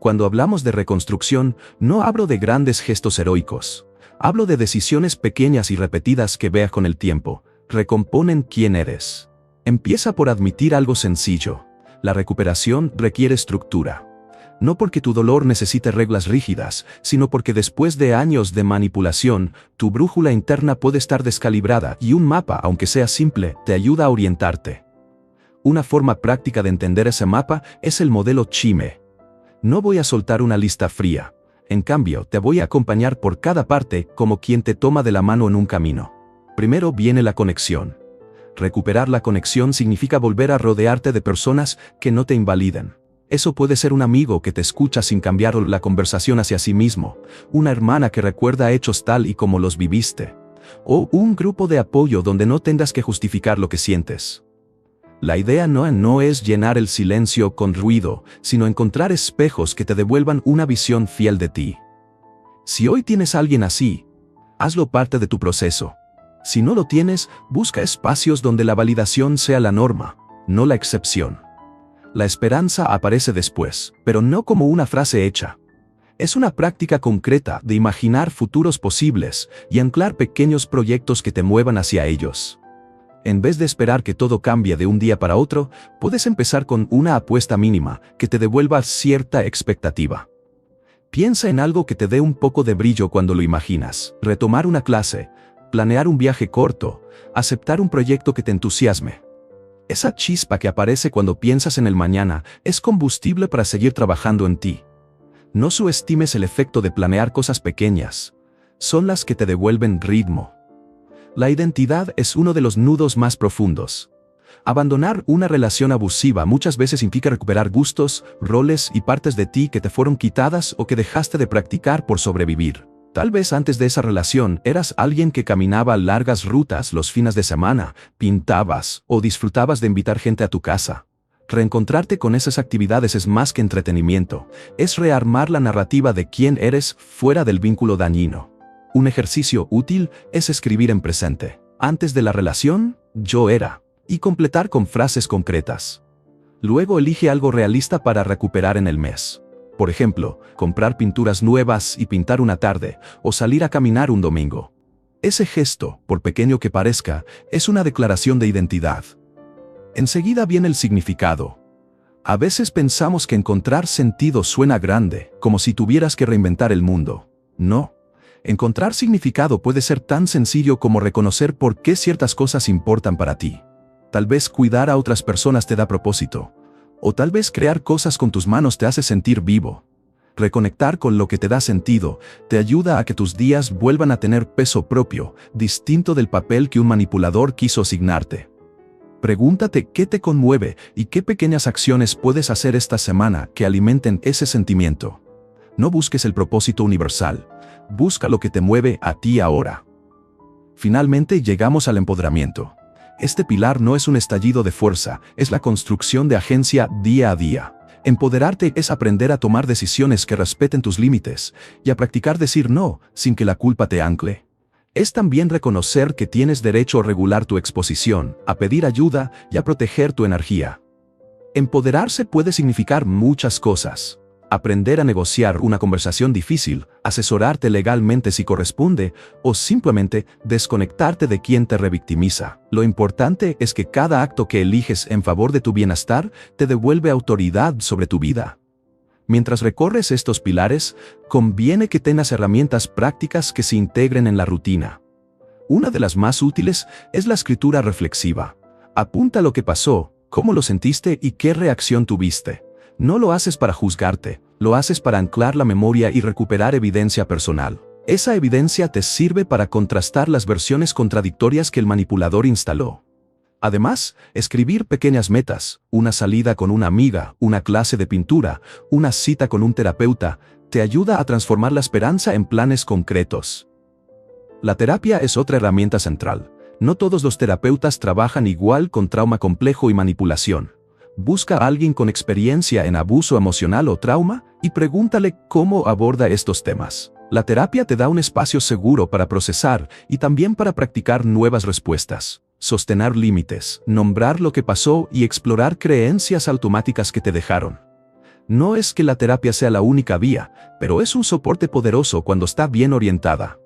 Cuando hablamos de reconstrucción, no hablo de grandes gestos heroicos. Hablo de decisiones pequeñas y repetidas que veas con el tiempo recomponen quién eres. Empieza por admitir algo sencillo. La recuperación requiere estructura. No porque tu dolor necesite reglas rígidas, sino porque después de años de manipulación, tu brújula interna puede estar descalibrada y un mapa, aunque sea simple, te ayuda a orientarte. Una forma práctica de entender ese mapa es el modelo CHIME. No voy a soltar una lista fría. En cambio, te voy a acompañar por cada parte como quien te toma de la mano en un camino. Primero viene la conexión. Recuperar la conexión significa volver a rodearte de personas que no te invaliden. Eso puede ser un amigo que te escucha sin cambiar la conversación hacia sí mismo, una hermana que recuerda hechos tal y como los viviste, o un grupo de apoyo donde no tengas que justificar lo que sientes. La idea no es llenar el silencio con ruido, sino encontrar espejos que te devuelvan una visión fiel de ti. Si hoy tienes a alguien así, hazlo parte de tu proceso. Si no lo tienes, busca espacios donde la validación sea la norma, no la excepción. La esperanza aparece después, pero no como una frase hecha. Es una práctica concreta de imaginar futuros posibles y anclar pequeños proyectos que te muevan hacia ellos. En vez de esperar que todo cambie de un día para otro, puedes empezar con una apuesta mínima que te devuelva cierta expectativa. Piensa en algo que te dé un poco de brillo cuando lo imaginas. Retomar una clase, planear un viaje corto, aceptar un proyecto que te entusiasme. Esa chispa que aparece cuando piensas en el mañana es combustible para seguir trabajando en ti. No subestimes el efecto de planear cosas pequeñas. Son las que te devuelven ritmo. La identidad es uno de los nudos más profundos. Abandonar una relación abusiva muchas veces implica recuperar gustos, roles y partes de ti que te fueron quitadas o que dejaste de practicar por sobrevivir. Tal vez antes de esa relación eras alguien que caminaba largas rutas los fines de semana, pintabas o disfrutabas de invitar gente a tu casa. Reencontrarte con esas actividades es más que entretenimiento, es rearmar la narrativa de quién eres fuera del vínculo dañino. Un ejercicio útil es escribir en presente. Antes de la relación, yo era, y completar con frases concretas. Luego elige algo realista para recuperar en el mes. Por ejemplo, comprar pinturas nuevas y pintar una tarde, o salir a caminar un domingo. Ese gesto, por pequeño que parezca, es una declaración de identidad. Enseguida viene el significado. A veces pensamos que encontrar sentido suena grande, como si tuvieras que reinventar el mundo. No. Encontrar significado puede ser tan sencillo como reconocer por qué ciertas cosas importan para ti. Tal vez cuidar a otras personas te da propósito. O tal vez crear cosas con tus manos te hace sentir vivo. Reconectar con lo que te da sentido te ayuda a que tus días vuelvan a tener peso propio, distinto del papel que un manipulador quiso asignarte. Pregúntate qué te conmueve y qué pequeñas acciones puedes hacer esta semana que alimenten ese sentimiento. No busques el propósito universal, busca lo que te mueve a ti ahora. Finalmente llegamos al empoderamiento. Este pilar no es un estallido de fuerza, es la construcción de agencia día a día. Empoderarte es aprender a tomar decisiones que respeten tus límites y a practicar decir no sin que la culpa te ancle. Es también reconocer que tienes derecho a regular tu exposición, a pedir ayuda y a proteger tu energía. Empoderarse puede significar muchas cosas. Aprender a negociar una conversación difícil, asesorarte legalmente si corresponde, o simplemente desconectarte de quien te revictimiza. Lo importante es que cada acto que eliges en favor de tu bienestar te devuelve autoridad sobre tu vida. Mientras recorres estos pilares, conviene que tengas herramientas prácticas que se integren en la rutina. Una de las más útiles es la escritura reflexiva. Apunta lo que pasó, cómo lo sentiste y qué reacción tuviste. No lo haces para juzgarte, lo haces para anclar la memoria y recuperar evidencia personal. Esa evidencia te sirve para contrastar las versiones contradictorias que el manipulador instaló. Además, escribir pequeñas metas, una salida con una amiga, una clase de pintura, una cita con un terapeuta, te ayuda a transformar la esperanza en planes concretos. La terapia es otra herramienta central. No todos los terapeutas trabajan igual con trauma complejo y manipulación. Busca a alguien con experiencia en abuso emocional o trauma y pregúntale cómo aborda estos temas. La terapia te da un espacio seguro para procesar y también para practicar nuevas respuestas. Sostener límites, nombrar lo que pasó y explorar creencias automáticas que te dejaron. No es que la terapia sea la única vía, pero es un soporte poderoso cuando está bien orientada.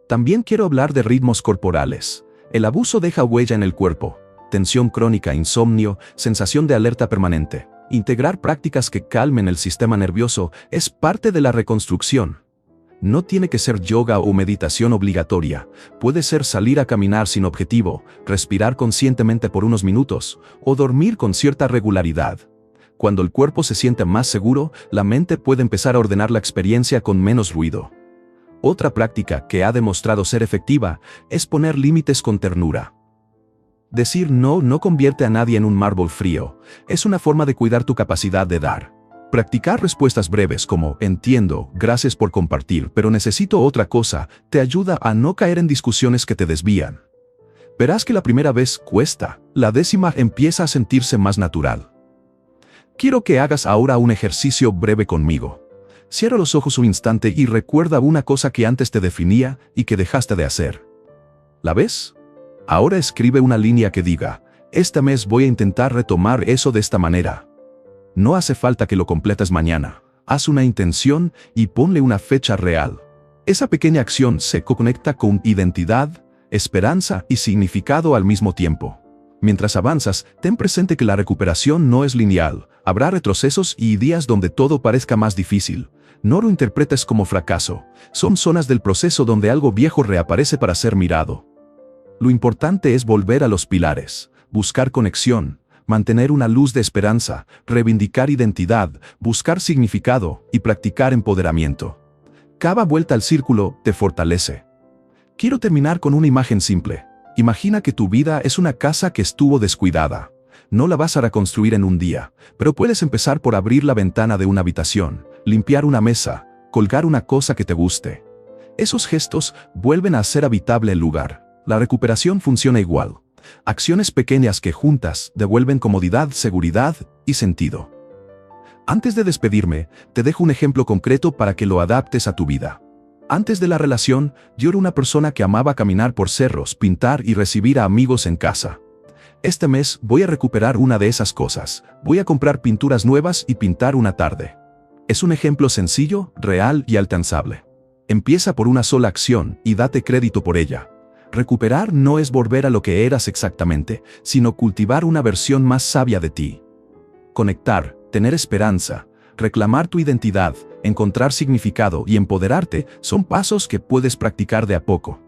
También quiero hablar de ritmos corporales. El abuso deja huella en el cuerpo. Tensión crónica, insomnio, sensación de alerta permanente. Integrar prácticas que calmen el sistema nervioso es parte de la reconstrucción. No tiene que ser yoga o meditación obligatoria. Puede ser salir a caminar sin objetivo, respirar conscientemente por unos minutos, o dormir con cierta regularidad. Cuando el cuerpo se siente más seguro, la mente puede empezar a ordenar la experiencia con menos ruido. Otra práctica que ha demostrado ser efectiva es poner límites con ternura. Decir no convierte a nadie en un mármol frío. Es una forma de cuidar tu capacidad de dar. Practicar respuestas breves como entiendo, gracias por compartir, pero necesito otra cosa, te ayuda a no caer en discusiones que te desvían. Verás que la primera vez cuesta, la 10ª empieza a sentirse más natural. Quiero que hagas ahora un ejercicio breve conmigo. Cierra los ojos un instante y recuerda una cosa que antes te definía y que dejaste de hacer. ¿La ves? Ahora escribe una línea que diga, este mes voy a intentar retomar eso de esta manera. No hace falta que lo completes mañana. Haz una intención y ponle una fecha real. Esa pequeña acción se conecta con identidad, esperanza y significado al mismo tiempo. Mientras avanzas, ten presente que la recuperación no es lineal. Habrá retrocesos y días donde todo parezca más difícil. No lo interpretes como fracaso. Son zonas del proceso donde algo viejo reaparece para ser mirado. Lo importante es volver a los pilares, buscar conexión, mantener una luz de esperanza, reivindicar identidad, buscar significado y practicar empoderamiento. Cada vuelta al círculo te fortalece. Quiero terminar con una imagen simple. Imagina que tu vida es una casa que estuvo descuidada. No la vas a reconstruir en un día, pero puedes empezar por abrir la ventana de una habitación, limpiar una mesa, colgar una cosa que te guste. Esos gestos vuelven a hacer habitable el lugar. La recuperación funciona igual. Acciones pequeñas que juntas devuelven comodidad, seguridad y sentido. Antes de despedirme, te dejo un ejemplo concreto para que lo adaptes a tu vida. Antes de la relación, yo era una persona que amaba caminar por cerros, pintar y recibir a amigos en casa. Este mes voy a recuperar una de esas cosas. Voy a comprar pinturas nuevas y pintar una tarde. Es un ejemplo sencillo, real y alcanzable. Empieza por una sola acción y date crédito por ella. Recuperar no es volver a lo que eras exactamente, sino cultivar una versión más sabia de ti. Conectar, tener esperanza, reclamar tu identidad, encontrar significado y empoderarte son pasos que puedes practicar de a poco.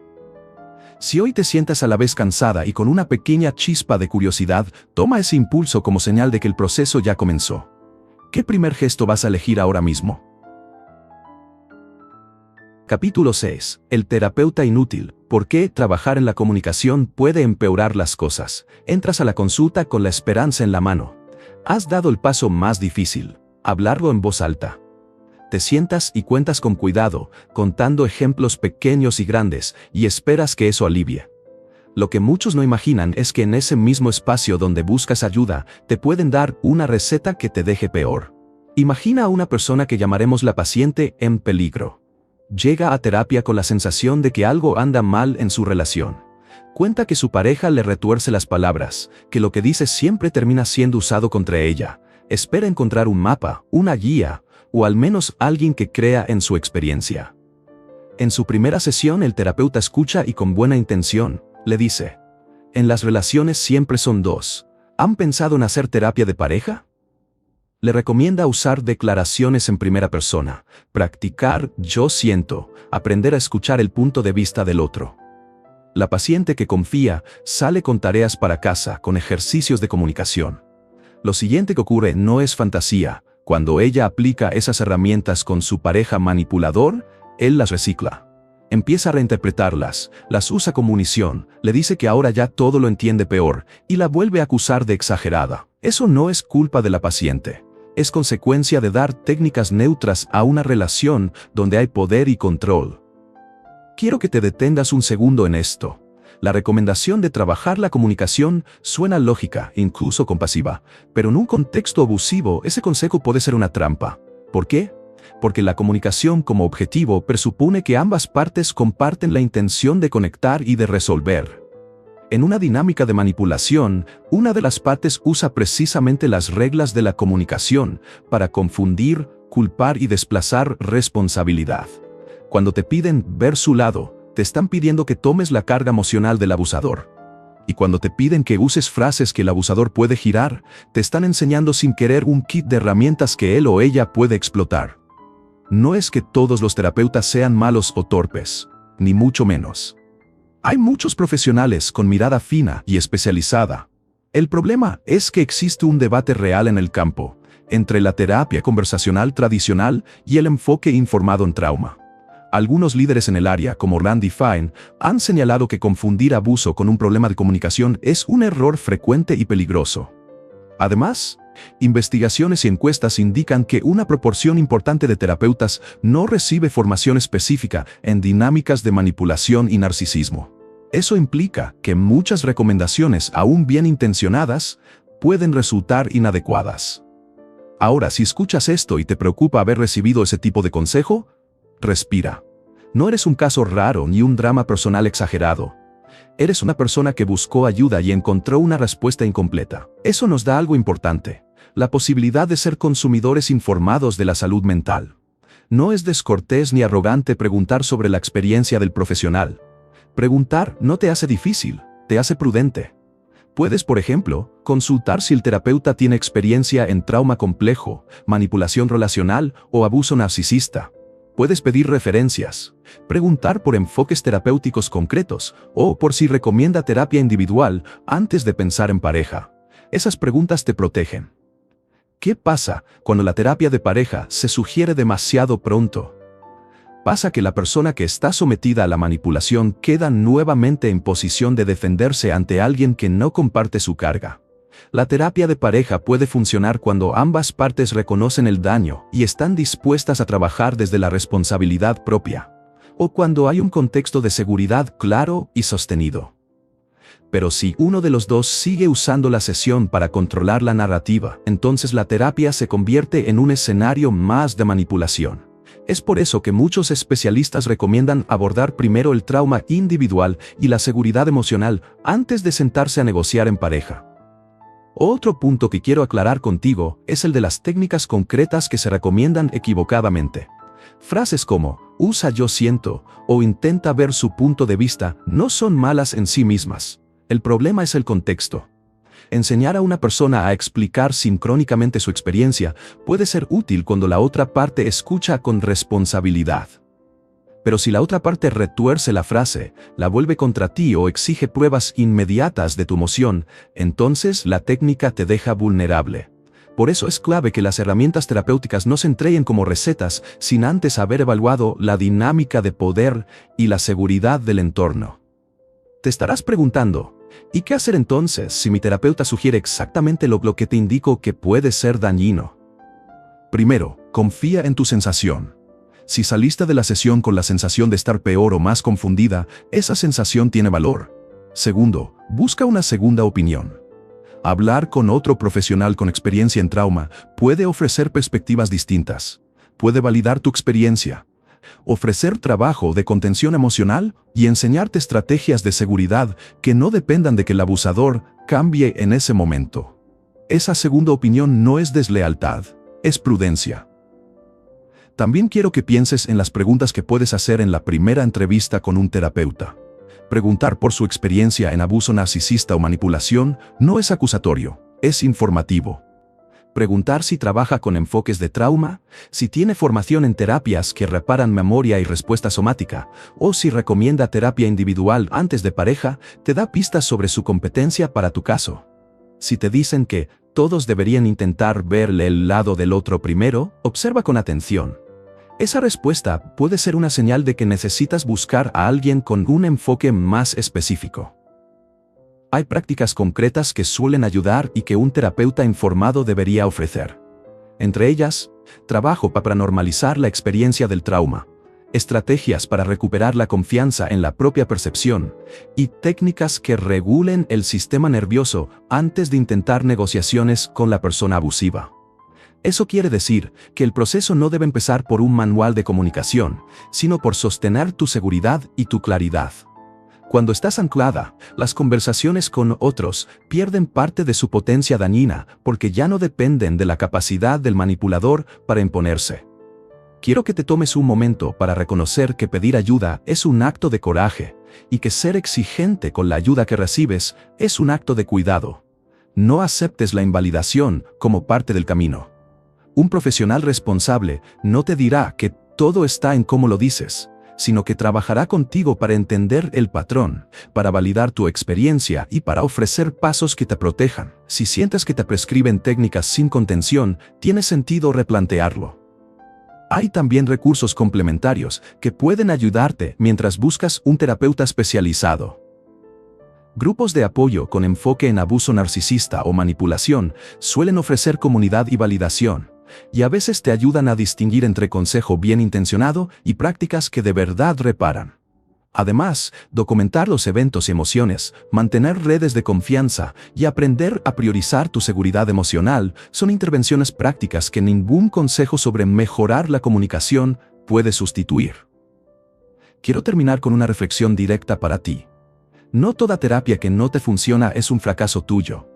Si hoy te sientas a la vez cansada y con una pequeña chispa de curiosidad, toma ese impulso como señal de que el proceso ya comenzó. ¿Qué primer gesto vas a elegir ahora mismo? Capítulo 6. El terapeuta inútil. ¿Por qué trabajar en la comunicación puede empeorar las cosas? Entras a la consulta con la esperanza en la mano. Has dado el paso más difícil, hablarlo en voz alta. Te sientas y cuentas con cuidado, contando ejemplos pequeños y grandes, y esperas que eso alivie. Lo que muchos no imaginan es que en ese mismo espacio donde buscas ayuda, te pueden dar una receta que te deje peor. Imagina a una persona que llamaremos la paciente en peligro. Llega a terapia con la sensación de que algo anda mal en su relación. Cuenta que su pareja le retuerce las palabras, que lo que dice siempre termina siendo usado contra ella. Espera encontrar un mapa, una guía, o al menos alguien que crea en su experiencia. En su primera sesión el terapeuta escucha y con buena intención, le dice: en las relaciones siempre son dos. ¿Han pensado en hacer terapia de pareja? Le recomienda usar declaraciones en primera persona, practicar yo siento, aprender a escuchar el punto de vista del otro. La paciente que confía sale con tareas para casa, con ejercicios de comunicación. Lo siguiente que ocurre no es fantasía. Cuando ella aplica esas herramientas con su pareja manipulador, él las recicla. Empieza a reinterpretarlas, las usa como munición, le dice que ahora ya todo lo entiende peor, y la vuelve a acusar de exagerada. Eso no es culpa de la paciente. Es consecuencia de dar técnicas neutras a una relación donde hay poder y control. Quiero que te detengas un segundo en esto. La recomendación de trabajar la comunicación suena lógica, incluso compasiva, pero en un contexto abusivo ese consejo puede ser una trampa. ¿Por qué? Porque la comunicación como objetivo presupone que ambas partes comparten la intención de conectar y de resolver. En una dinámica de manipulación, una de las partes usa precisamente las reglas de la comunicación para confundir, culpar y desplazar responsabilidad. Cuando te piden ver su lado, te están pidiendo que tomes la carga emocional del abusador. Y cuando te piden que uses frases que el abusador puede girar, te están enseñando sin querer un kit de herramientas que él o ella puede explotar. No es que todos los terapeutas sean malos o torpes, ni mucho menos. Hay muchos profesionales con mirada fina y especializada. El problema es que existe un debate real en el campo, entre la terapia conversacional tradicional y el enfoque informado en trauma. Algunos líderes en el área, como Randy Fine, han señalado que confundir abuso con un problema de comunicación es un error frecuente y peligroso. Además, investigaciones y encuestas indican que una proporción importante de terapeutas no recibe formación específica en dinámicas de manipulación y narcisismo. Eso implica que muchas recomendaciones, aún bien intencionadas, pueden resultar inadecuadas. Ahora, si escuchas esto y te preocupa haber recibido ese tipo de consejo, respira. No eres un caso raro ni un drama personal exagerado. Eres una persona que buscó ayuda y encontró una respuesta incompleta. Eso nos da algo importante: la posibilidad de ser consumidores informados de la salud mental. No es descortés ni arrogante preguntar sobre la experiencia del profesional. Preguntar no te hace difícil, te hace prudente. Puedes, por ejemplo, consultar si el terapeuta tiene experiencia en trauma complejo, manipulación relacional o abuso narcisista. Puedes pedir referencias, preguntar por enfoques terapéuticos concretos o por si recomienda terapia individual antes de pensar en pareja. Esas preguntas te protegen. ¿Qué pasa cuando la terapia de pareja se sugiere demasiado pronto? Pasa que la persona que está sometida a la manipulación queda nuevamente en posición de defenderse ante alguien que no comparte su carga. La terapia de pareja puede funcionar cuando ambas partes reconocen el daño y están dispuestas a trabajar desde la responsabilidad propia, o cuando hay un contexto de seguridad claro y sostenido. Pero si uno de los dos sigue usando la sesión para controlar la narrativa, entonces la terapia se convierte en un escenario más de manipulación. Es por eso que muchos especialistas recomiendan abordar primero el trauma individual y la seguridad emocional antes de sentarse a negociar en pareja. Otro punto que quiero aclarar contigo es el de las técnicas concretas que se recomiendan equivocadamente. Frases como "usa yo siento" o "intenta ver su punto de vista" no son malas en sí mismas. El problema es el contexto. Enseñar a una persona a explicar sincrónicamente su experiencia puede ser útil cuando la otra parte escucha con responsabilidad. Pero si la otra parte retuerce la frase, la vuelve contra ti o exige pruebas inmediatas de tu emoción, entonces la técnica te deja vulnerable. Por eso es clave que las herramientas terapéuticas no se entreguen como recetas sin antes haber evaluado la dinámica de poder y la seguridad del entorno. Te estarás preguntando, ¿y qué hacer entonces si mi terapeuta sugiere exactamente lo que te indico que puede ser dañino? Primero, confía en tu sensación. Si saliste de la sesión con la sensación de estar peor o más confundida, esa sensación tiene valor. Segundo, busca una segunda opinión. Hablar con otro profesional con experiencia en trauma puede ofrecer perspectivas distintas. Puede validar tu experiencia, ofrecer trabajo de contención emocional y enseñarte estrategias de seguridad que no dependan de que el abusador cambie en ese momento. Esa segunda opinión no es deslealtad, es prudencia. También quiero que pienses en las preguntas que puedes hacer en la primera entrevista con un terapeuta. Preguntar por su experiencia en abuso narcisista o manipulación no es acusatorio, es informativo. Preguntar si trabaja con enfoques de trauma, si tiene formación en terapias que reparan memoria y respuesta somática, o si recomienda terapia individual antes de pareja, te da pistas sobre su competencia para tu caso. Si te dicen que todos deberían intentar verle el lado del otro primero, observa con atención. Esa respuesta puede ser una señal de que necesitas buscar a alguien con un enfoque más específico. Hay prácticas concretas que suelen ayudar y que un terapeuta informado debería ofrecer. Entre ellas, trabajo para normalizar la experiencia del trauma, estrategias para recuperar la confianza en la propia percepción y técnicas que regulen el sistema nervioso antes de intentar negociaciones con la persona abusiva. Eso quiere decir que el proceso no debe empezar por un manual de comunicación, sino por sostener tu seguridad y tu claridad. Cuando estás anclada, las conversaciones con otros pierden parte de su potencia dañina porque ya no dependen de la capacidad del manipulador para imponerse. Quiero que te tomes un momento para reconocer que pedir ayuda es un acto de coraje y que ser exigente con la ayuda que recibes es un acto de cuidado. No aceptes la invalidación como parte del camino. Un profesional responsable no te dirá que todo está en cómo lo dices, sino que trabajará contigo para entender el patrón, para validar tu experiencia y para ofrecer pasos que te protejan. Si sientes que te prescriben técnicas sin contención, tiene sentido replantearlo. Hay también recursos complementarios que pueden ayudarte mientras buscas un terapeuta especializado. Grupos de apoyo con enfoque en abuso narcisista o manipulación suelen ofrecer comunidad y validación, y a veces te ayudan a distinguir entre consejo bien intencionado y prácticas que de verdad reparan. Además, documentar los eventos y emociones, mantener redes de confianza y aprender a priorizar tu seguridad emocional son intervenciones prácticas que ningún consejo sobre mejorar la comunicación puede sustituir. Quiero terminar con una reflexión directa para ti. No toda terapia que no te funciona es un fracaso tuyo.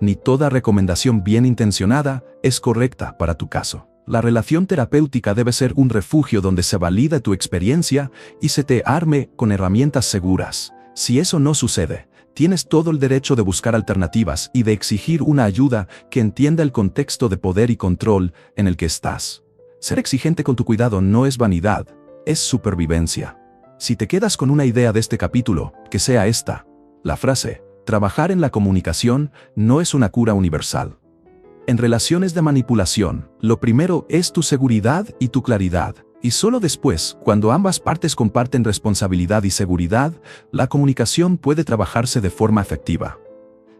Ni toda recomendación bien intencionada es correcta para tu caso. La relación terapéutica debe ser un refugio donde se valida tu experiencia y se te arme con herramientas seguras. Si eso no sucede, tienes todo el derecho de buscar alternativas y de exigir una ayuda que entienda el contexto de poder y control en el que estás. Ser exigente con tu cuidado no es vanidad, es supervivencia. Si te quedas con una idea de este capítulo, que sea esta: la frase, trabajar en la comunicación no es una cura universal. En relaciones de manipulación, lo primero es tu seguridad y tu claridad, y solo después, cuando ambas partes comparten responsabilidad y seguridad, la comunicación puede trabajarse de forma efectiva.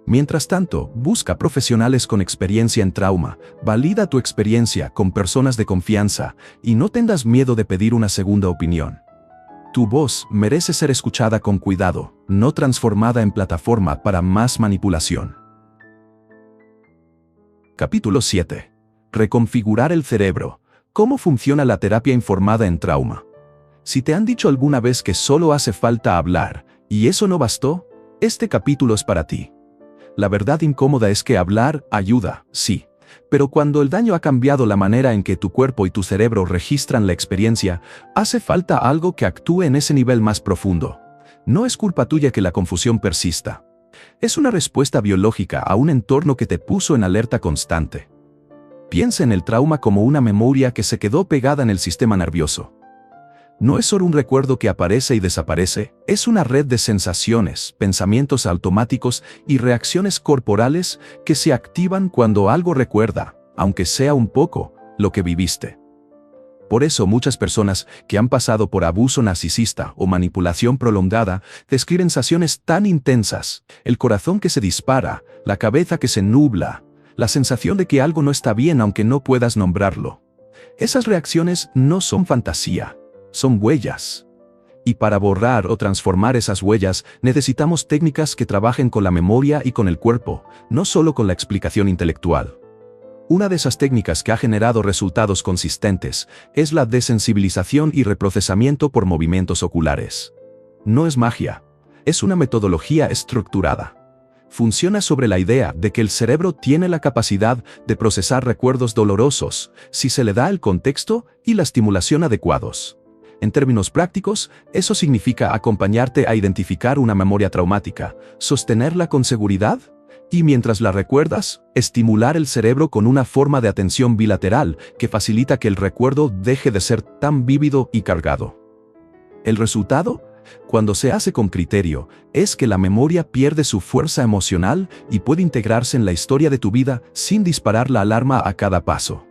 Mientras tanto, busca profesionales con experiencia en trauma, valida tu experiencia con personas de confianza y no tengas miedo de pedir una segunda opinión. Tu voz merece ser escuchada con cuidado, no transformada en plataforma para más manipulación. Capítulo 7. Reconfigurar el cerebro. ¿Cómo funciona la terapia informada en trauma? Si te han dicho alguna vez que solo hace falta hablar, y eso no bastó, este capítulo es para ti. La verdad incómoda es que hablar ayuda, sí. Pero cuando el daño ha cambiado la manera en que tu cuerpo y tu cerebro registran la experiencia, hace falta algo que actúe en ese nivel más profundo. No es culpa tuya que la confusión persista. Es una respuesta biológica a un entorno que te puso en alerta constante. Piensa en el trauma como una memoria que se quedó pegada en el sistema nervioso. No es solo un recuerdo que aparece y desaparece, es una red de sensaciones, pensamientos automáticos y reacciones corporales que se activan cuando algo recuerda, aunque sea un poco, lo que viviste. Por eso muchas personas que han pasado por abuso narcisista o manipulación prolongada describen sensaciones tan intensas, el corazón que se dispara, la cabeza que se nubla, la sensación de que algo no está bien aunque no puedas nombrarlo. Esas reacciones no son fantasía, son huellas. Y para borrar o transformar esas huellas necesitamos técnicas que trabajen con la memoria y con el cuerpo, no solo con la explicación intelectual. Una de esas técnicas que ha generado resultados consistentes es la desensibilización y reprocesamiento por movimientos oculares. No es magia, es una metodología estructurada. Funciona sobre la idea de que el cerebro tiene la capacidad de procesar recuerdos dolorosos si se le da el contexto y la estimulación adecuados. En términos prácticos, eso significa acompañarte a identificar una memoria traumática, sostenerla con seguridad y mientras la recuerdas, estimular el cerebro con una forma de atención bilateral que facilita que el recuerdo deje de ser tan vívido y cargado. El resultado, cuando se hace con criterio, es que la memoria pierde su fuerza emocional y puede integrarse en la historia de tu vida sin disparar la alarma a cada paso.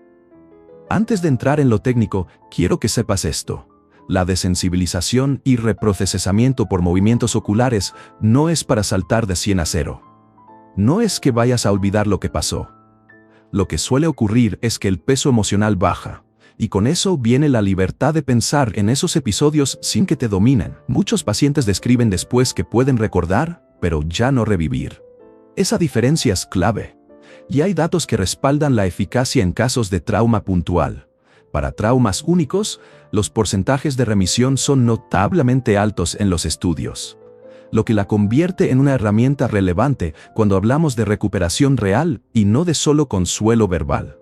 Antes de entrar en lo técnico, quiero que sepas esto. La desensibilización y reprocesamiento por movimientos oculares no es para saltar de 100 a 0. No es que vayas a olvidar lo que pasó. Lo que suele ocurrir es que el peso emocional baja, y con eso viene la libertad de pensar en esos episodios sin que te dominen. Muchos pacientes describen después que pueden recordar, pero ya no revivir. Esa diferencia es clave, y hay datos que respaldan la eficacia en casos de trauma puntual. Para traumas únicos, los porcentajes de remisión son notablemente altos en los estudios, lo que la convierte en una herramienta relevante cuando hablamos de recuperación real y no de solo consuelo verbal.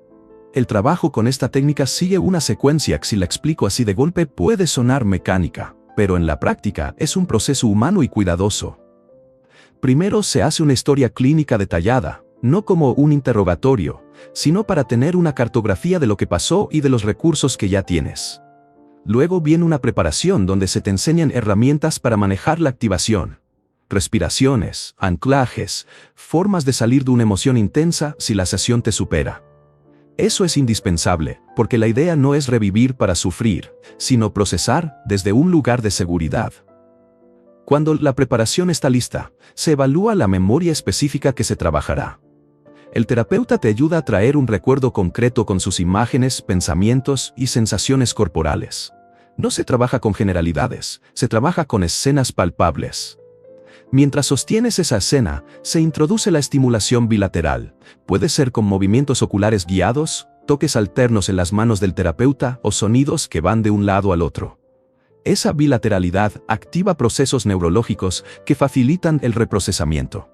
El trabajo con esta técnica sigue una secuencia que, si la explico así de golpe, puede sonar mecánica, pero en la práctica es un proceso humano y cuidadoso. Primero se hace una historia clínica detallada, no como un interrogatorio, sino para tener una cartografía de lo que pasó y de los recursos que ya tienes. Luego viene una preparación donde se te enseñan herramientas para manejar la activación, respiraciones, anclajes, formas de salir de una emoción intensa si la sesión te supera. Eso es indispensable, porque la idea no es revivir para sufrir, sino procesar desde un lugar de seguridad. Cuando la preparación está lista, se evalúa la memoria específica que se trabajará. El terapeuta te ayuda a traer un recuerdo concreto con sus imágenes, pensamientos y sensaciones corporales. No se trabaja con generalidades, se trabaja con escenas palpables. Mientras sostienes esa escena, se introduce la estimulación bilateral. Puede ser con movimientos oculares guiados, toques alternos en las manos del terapeuta o sonidos que van de un lado al otro. Esa bilateralidad activa procesos neurológicos que facilitan el reprocesamiento.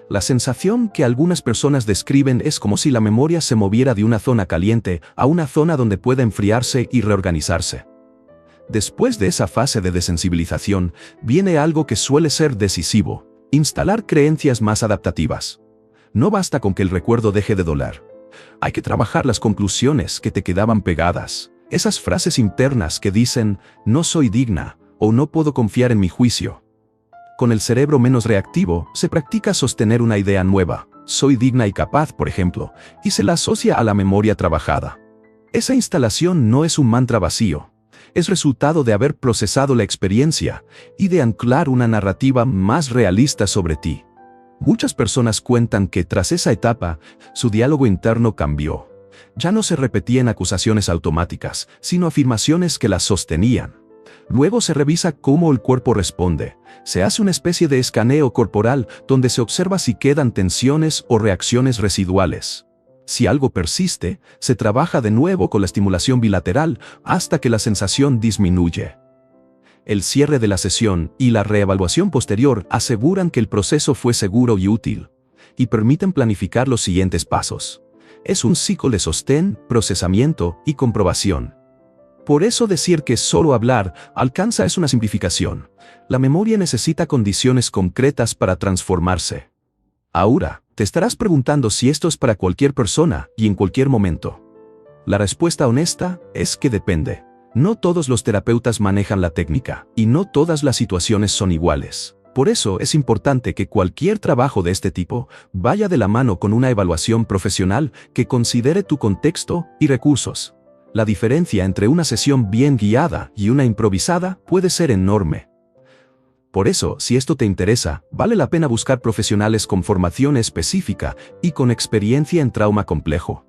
La sensación que algunas personas describen es como si la memoria se moviera de una zona caliente a una zona donde pueda enfriarse y reorganizarse. Después de esa fase de desensibilización, viene algo que suele ser decisivo: instalar creencias más adaptativas. No basta con que el recuerdo deje de doler. Hay que trabajar las conclusiones que te quedaban pegadas, esas frases internas que dicen, no soy digna, o no puedo confiar en mi juicio. Con el cerebro menos reactivo, se practica sostener una idea nueva, soy digna y capaz, por ejemplo, y se la asocia a la memoria trabajada. Esa instalación no es un mantra vacío, es resultado de haber procesado la experiencia y de anclar una narrativa más realista sobre ti. Muchas personas cuentan que tras esa etapa, su diálogo interno cambió. Ya no se repetían acusaciones automáticas, sino afirmaciones que las sostenían. Luego se revisa cómo el cuerpo responde. Se hace una especie de escaneo corporal donde se observa si quedan tensiones o reacciones residuales. Si algo persiste, se trabaja de nuevo con la estimulación bilateral hasta que la sensación disminuye. El cierre de la sesión y la reevaluación posterior aseguran que el proceso fue seguro y útil, y permiten planificar los siguientes pasos. Es un ciclo de sostén, procesamiento y comprobación. Por eso decir que solo hablar alcanza es una simplificación. La memoria necesita condiciones concretas para transformarse. Ahora, te estarás preguntando si esto es para cualquier persona y en cualquier momento. La respuesta honesta es que depende. No todos los terapeutas manejan la técnica, y no todas las situaciones son iguales. Por eso es importante que cualquier trabajo de este tipo vaya de la mano con una evaluación profesional que considere tu contexto y recursos. La diferencia entre una sesión bien guiada y una improvisada puede ser enorme. Por eso, si esto te interesa, vale la pena buscar profesionales con formación específica y con experiencia en trauma complejo.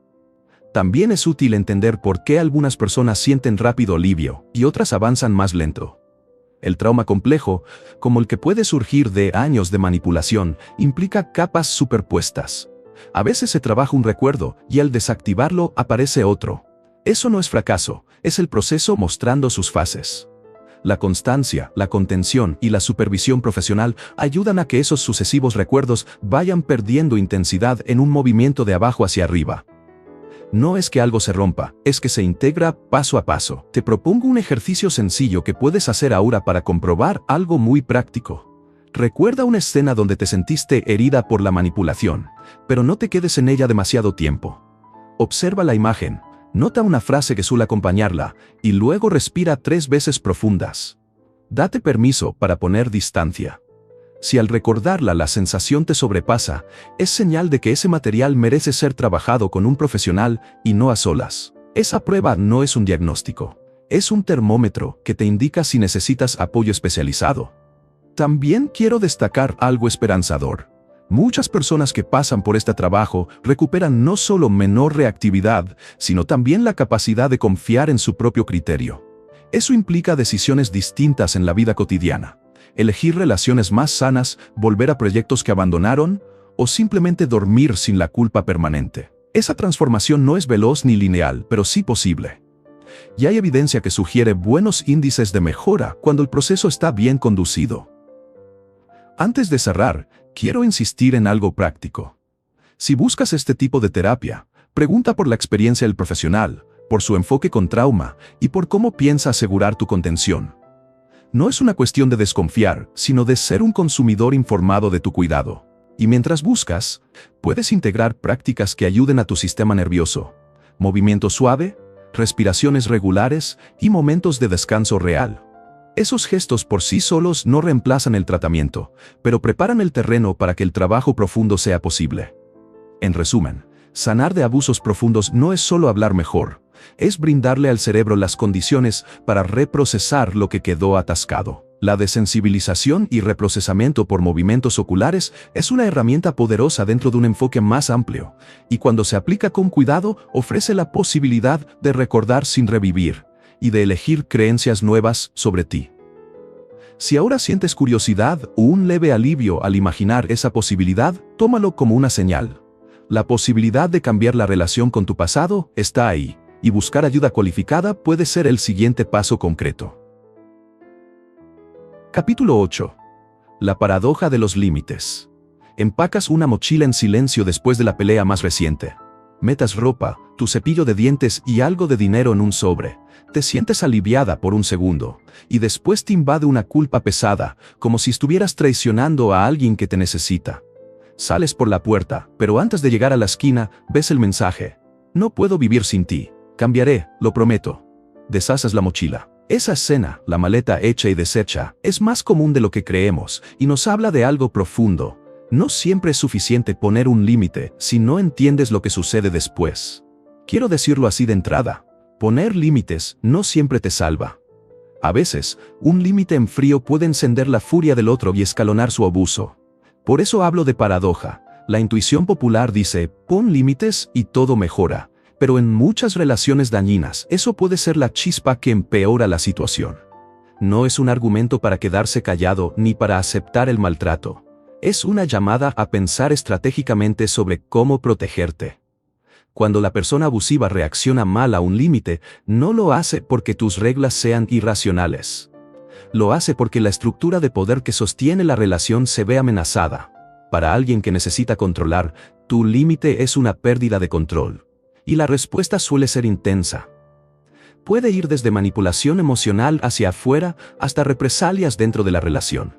También es útil entender por qué algunas personas sienten rápido alivio y otras avanzan más lento. El trauma complejo, como el que puede surgir de años de manipulación, implica capas superpuestas. A veces se trabaja un recuerdo y al desactivarlo aparece otro. Eso no es fracaso, es el proceso mostrando sus fases. La constancia, la contención y la supervisión profesional ayudan a que esos sucesivos recuerdos vayan perdiendo intensidad en un movimiento de abajo hacia arriba. No es que algo se rompa, es que se integra paso a paso. Te propongo un ejercicio sencillo que puedes hacer ahora para comprobar algo muy práctico. Recuerda una escena donde te sentiste herida por la manipulación, pero no te quedes en ella demasiado tiempo. Observa la imagen. Nota una frase que suele acompañarla y luego respira 3 veces profundas. Date permiso para poner distancia. Si al recordarla la sensación te sobrepasa, es señal de que ese material merece ser trabajado con un profesional y no a solas. Esa prueba no es un diagnóstico, es un termómetro que te indica si necesitas apoyo especializado. También quiero destacar algo esperanzador. Muchas personas que pasan por este trabajo recuperan no solo menor reactividad, sino también la capacidad de confiar en su propio criterio. Eso implica decisiones distintas en la vida cotidiana. Elegir relaciones más sanas, volver a proyectos que abandonaron, o simplemente dormir sin la culpa permanente. Esa transformación no es veloz ni lineal, pero sí posible. Y hay evidencia que sugiere buenos índices de mejora cuando el proceso está bien conducido. Antes de cerrar, quiero insistir en algo práctico. Si buscas este tipo de terapia, pregunta por la experiencia del profesional, por su enfoque con trauma y por cómo piensa asegurar tu contención. No es una cuestión de desconfiar, sino de ser un consumidor informado de tu cuidado. Y mientras buscas, puedes integrar prácticas que ayuden a tu sistema nervioso. Movimiento suave, respiraciones regulares y momentos de descanso real. Esos gestos por sí solos no reemplazan el tratamiento, pero preparan el terreno para que el trabajo profundo sea posible. En resumen, sanar de abusos profundos no es solo hablar mejor, es brindarle al cerebro las condiciones para reprocesar lo que quedó atascado. La desensibilización y reprocesamiento por movimientos oculares es una herramienta poderosa dentro de un enfoque más amplio, y cuando se aplica con cuidado ofrece la posibilidad de recordar sin revivir, y de elegir creencias nuevas sobre ti. Si ahora sientes curiosidad o un leve alivio al imaginar esa posibilidad, tómalo como una señal. La posibilidad de cambiar la relación con tu pasado está ahí, y buscar ayuda cualificada puede ser el siguiente paso concreto. Capítulo 8. La paradoja de los límites. Empacas una mochila en silencio después de la pelea más reciente. Metas ropa, tu cepillo de dientes y algo de dinero en un sobre. Te sientes aliviada por un segundo, y después te invade una culpa pesada, como si estuvieras traicionando a alguien que te necesita. Sales por la puerta, pero antes de llegar a la esquina, ves el mensaje. No puedo vivir sin ti. Cambiaré, lo prometo. Deshaces la mochila. Esa escena, la maleta hecha y deshecha, es más común de lo que creemos, y nos habla de algo profundo. No siempre es suficiente poner un límite si no entiendes lo que sucede después. Quiero decirlo así de entrada. Poner límites no siempre te salva. A veces, un límite en frío puede encender la furia del otro y escalonar su abuso. Por eso hablo de paradoja. La intuición popular dice, pon límites y todo mejora. Pero en muchas relaciones dañinas, eso puede ser la chispa que empeora la situación. No es un argumento para quedarse callado ni para aceptar el maltrato. Es una llamada a pensar estratégicamente sobre cómo protegerte. Cuando la persona abusiva reacciona mal a un límite, no lo hace porque tus reglas sean irracionales. Lo hace porque la estructura de poder que sostiene la relación se ve amenazada. Para alguien que necesita controlar, tu límite es una pérdida de control. Y la respuesta suele ser intensa. Puede ir desde manipulación emocional hacia afuera hasta represalias dentro de la relación.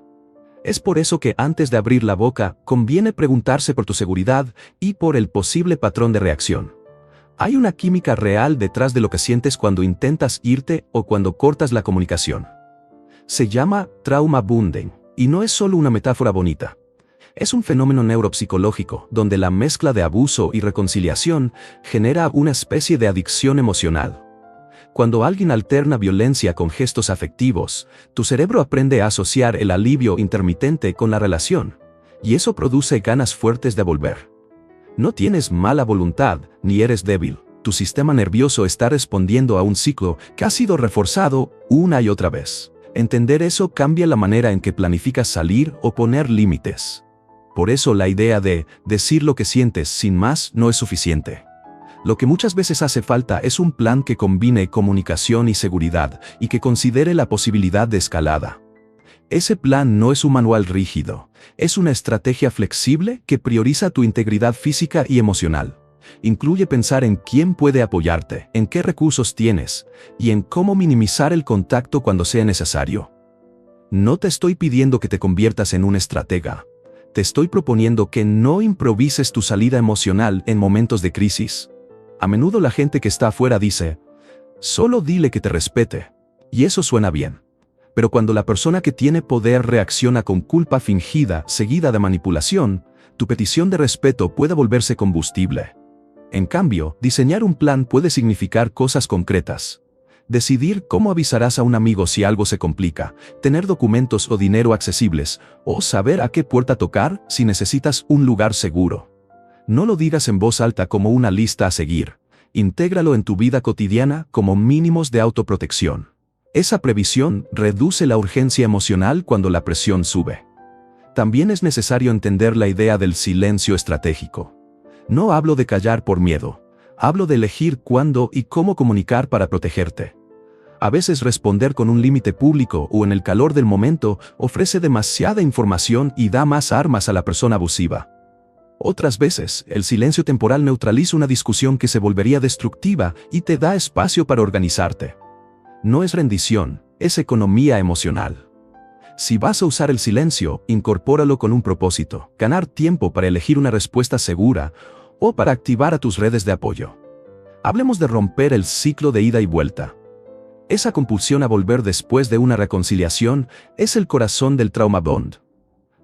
Es por eso que antes de abrir la boca, conviene preguntarse por tu seguridad y por el posible patrón de reacción. Hay una química real detrás de lo que sientes cuando intentas irte o cuando cortas la comunicación. Se llama trauma bonding, Y no es solo una metáfora bonita. Es un fenómeno neuropsicológico, donde la mezcla de abuso y reconciliación genera una especie de adicción emocional. Cuando alguien alterna violencia con gestos afectivos, tu cerebro aprende a asociar el alivio intermitente con la relación, y eso produce ganas fuertes de volver. No tienes mala voluntad, ni eres débil. Tu sistema nervioso está respondiendo a un ciclo que ha sido reforzado una y otra vez. Entender eso cambia la manera en que planificas salir o poner límites. Por eso la idea de decir lo que sientes sin más no es suficiente. Lo que muchas veces hace falta es un plan que combine comunicación y seguridad y que considere la posibilidad de escalada. Ese plan no es un manual rígido, es una estrategia flexible que prioriza tu integridad física y emocional. Incluye pensar en quién puede apoyarte, en qué recursos tienes y en cómo minimizar el contacto cuando sea necesario. No te estoy pidiendo que te conviertas en un estratega. Te estoy proponiendo que no improvises tu salida emocional en momentos de crisis. A menudo la gente que está afuera dice, solo dile que te respete. Y eso suena bien. Pero cuando la persona que tiene poder reacciona con culpa fingida, seguida de manipulación, tu petición de respeto puede volverse combustible. En cambio, diseñar un plan puede significar cosas concretas. Decidir cómo avisarás a un amigo si algo se complica, tener documentos o dinero accesibles, o saber a qué puerta tocar si necesitas un lugar seguro. No lo digas en voz alta como una lista a seguir. Intégralo en tu vida cotidiana como mínimos de autoprotección. Esa previsión reduce la urgencia emocional cuando la presión sube. También es necesario entender la idea del silencio estratégico. No hablo de callar por miedo. Hablo de elegir cuándo y cómo comunicar para protegerte. A veces responder con un límite público o en el calor del momento ofrece demasiada información y da más armas a la persona abusiva. Otras veces, el silencio temporal neutraliza una discusión que se volvería destructiva y te da espacio para organizarte. No es rendición, es economía emocional. Si vas a usar el silencio, incorpóralo con un propósito, ganar tiempo para elegir una respuesta segura o para activar a tus redes de apoyo. Hablemos de romper el ciclo de ida y vuelta. Esa compulsión a volver después de una reconciliación es el corazón del trauma bond.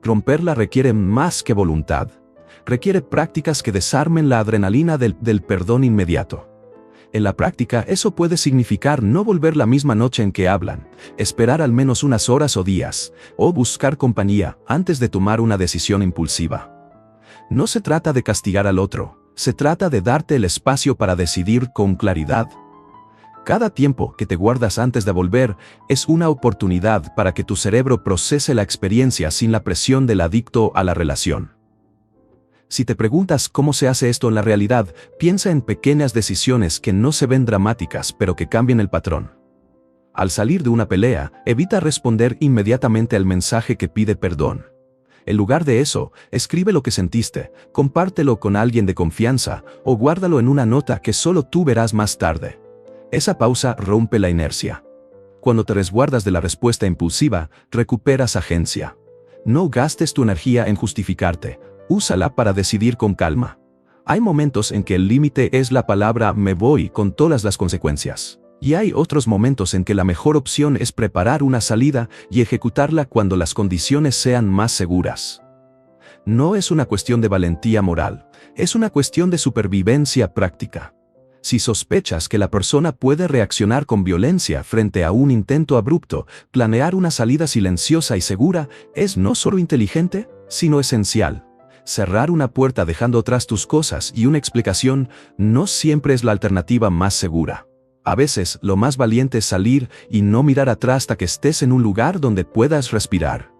Romperla requiere más que voluntad. Requiere prácticas que desarmen la adrenalina del perdón inmediato. En la práctica, eso puede significar no volver la misma noche en que hablan, esperar al menos unas horas o días, o buscar compañía antes de tomar una decisión impulsiva. No se trata de castigar al otro, se trata de darte el espacio para decidir con claridad. Cada tiempo que te guardas antes de volver es una oportunidad para que tu cerebro procese la experiencia sin la presión del adicto a la relación. Si te preguntas cómo se hace esto en la realidad, piensa en pequeñas decisiones que no se ven dramáticas pero que cambian el patrón. Al salir de una pelea, evita responder inmediatamente al mensaje que pide perdón. En lugar de eso, escribe lo que sentiste, compártelo con alguien de confianza o guárdalo en una nota que solo tú verás más tarde. Esa pausa rompe la inercia. Cuando te resguardas de la respuesta impulsiva, recuperas agencia. No gastes tu energía en justificarte, úsala para decidir con calma. Hay momentos en que el límite es la palabra me voy con todas las consecuencias. Y hay otros momentos en que la mejor opción es preparar una salida y ejecutarla cuando las condiciones sean más seguras. No es una cuestión de valentía moral, es una cuestión de supervivencia práctica. Si sospechas que la persona puede reaccionar con violencia frente a un intento abrupto, planear una salida silenciosa y segura es no solo inteligente, sino esencial. Cerrar una puerta dejando atrás tus cosas y una explicación no siempre es la alternativa más segura. A veces, lo más valiente es salir y no mirar atrás hasta que estés en un lugar donde puedas respirar.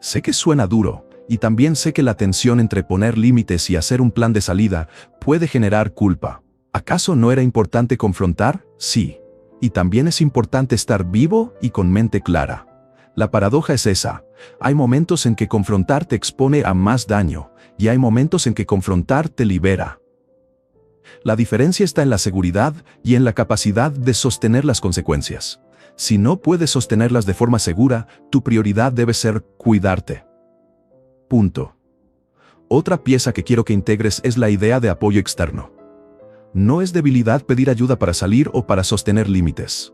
Sé que suena duro, y también sé que la tensión entre poner límites y hacer un plan de salida puede generar culpa. ¿Acaso no era importante confrontar? Sí. Y también es importante estar vivo y con mente clara. La paradoja es esa. Hay momentos en que confrontar te expone a más daño, y hay momentos en que confrontar te libera. La diferencia está en la seguridad y en la capacidad de sostener las consecuencias. Si no puedes sostenerlas de forma segura, tu prioridad debe ser cuidarte. Punto. Otra pieza que quiero que integres es la idea de apoyo externo. No es debilidad pedir ayuda para salir o para sostener límites.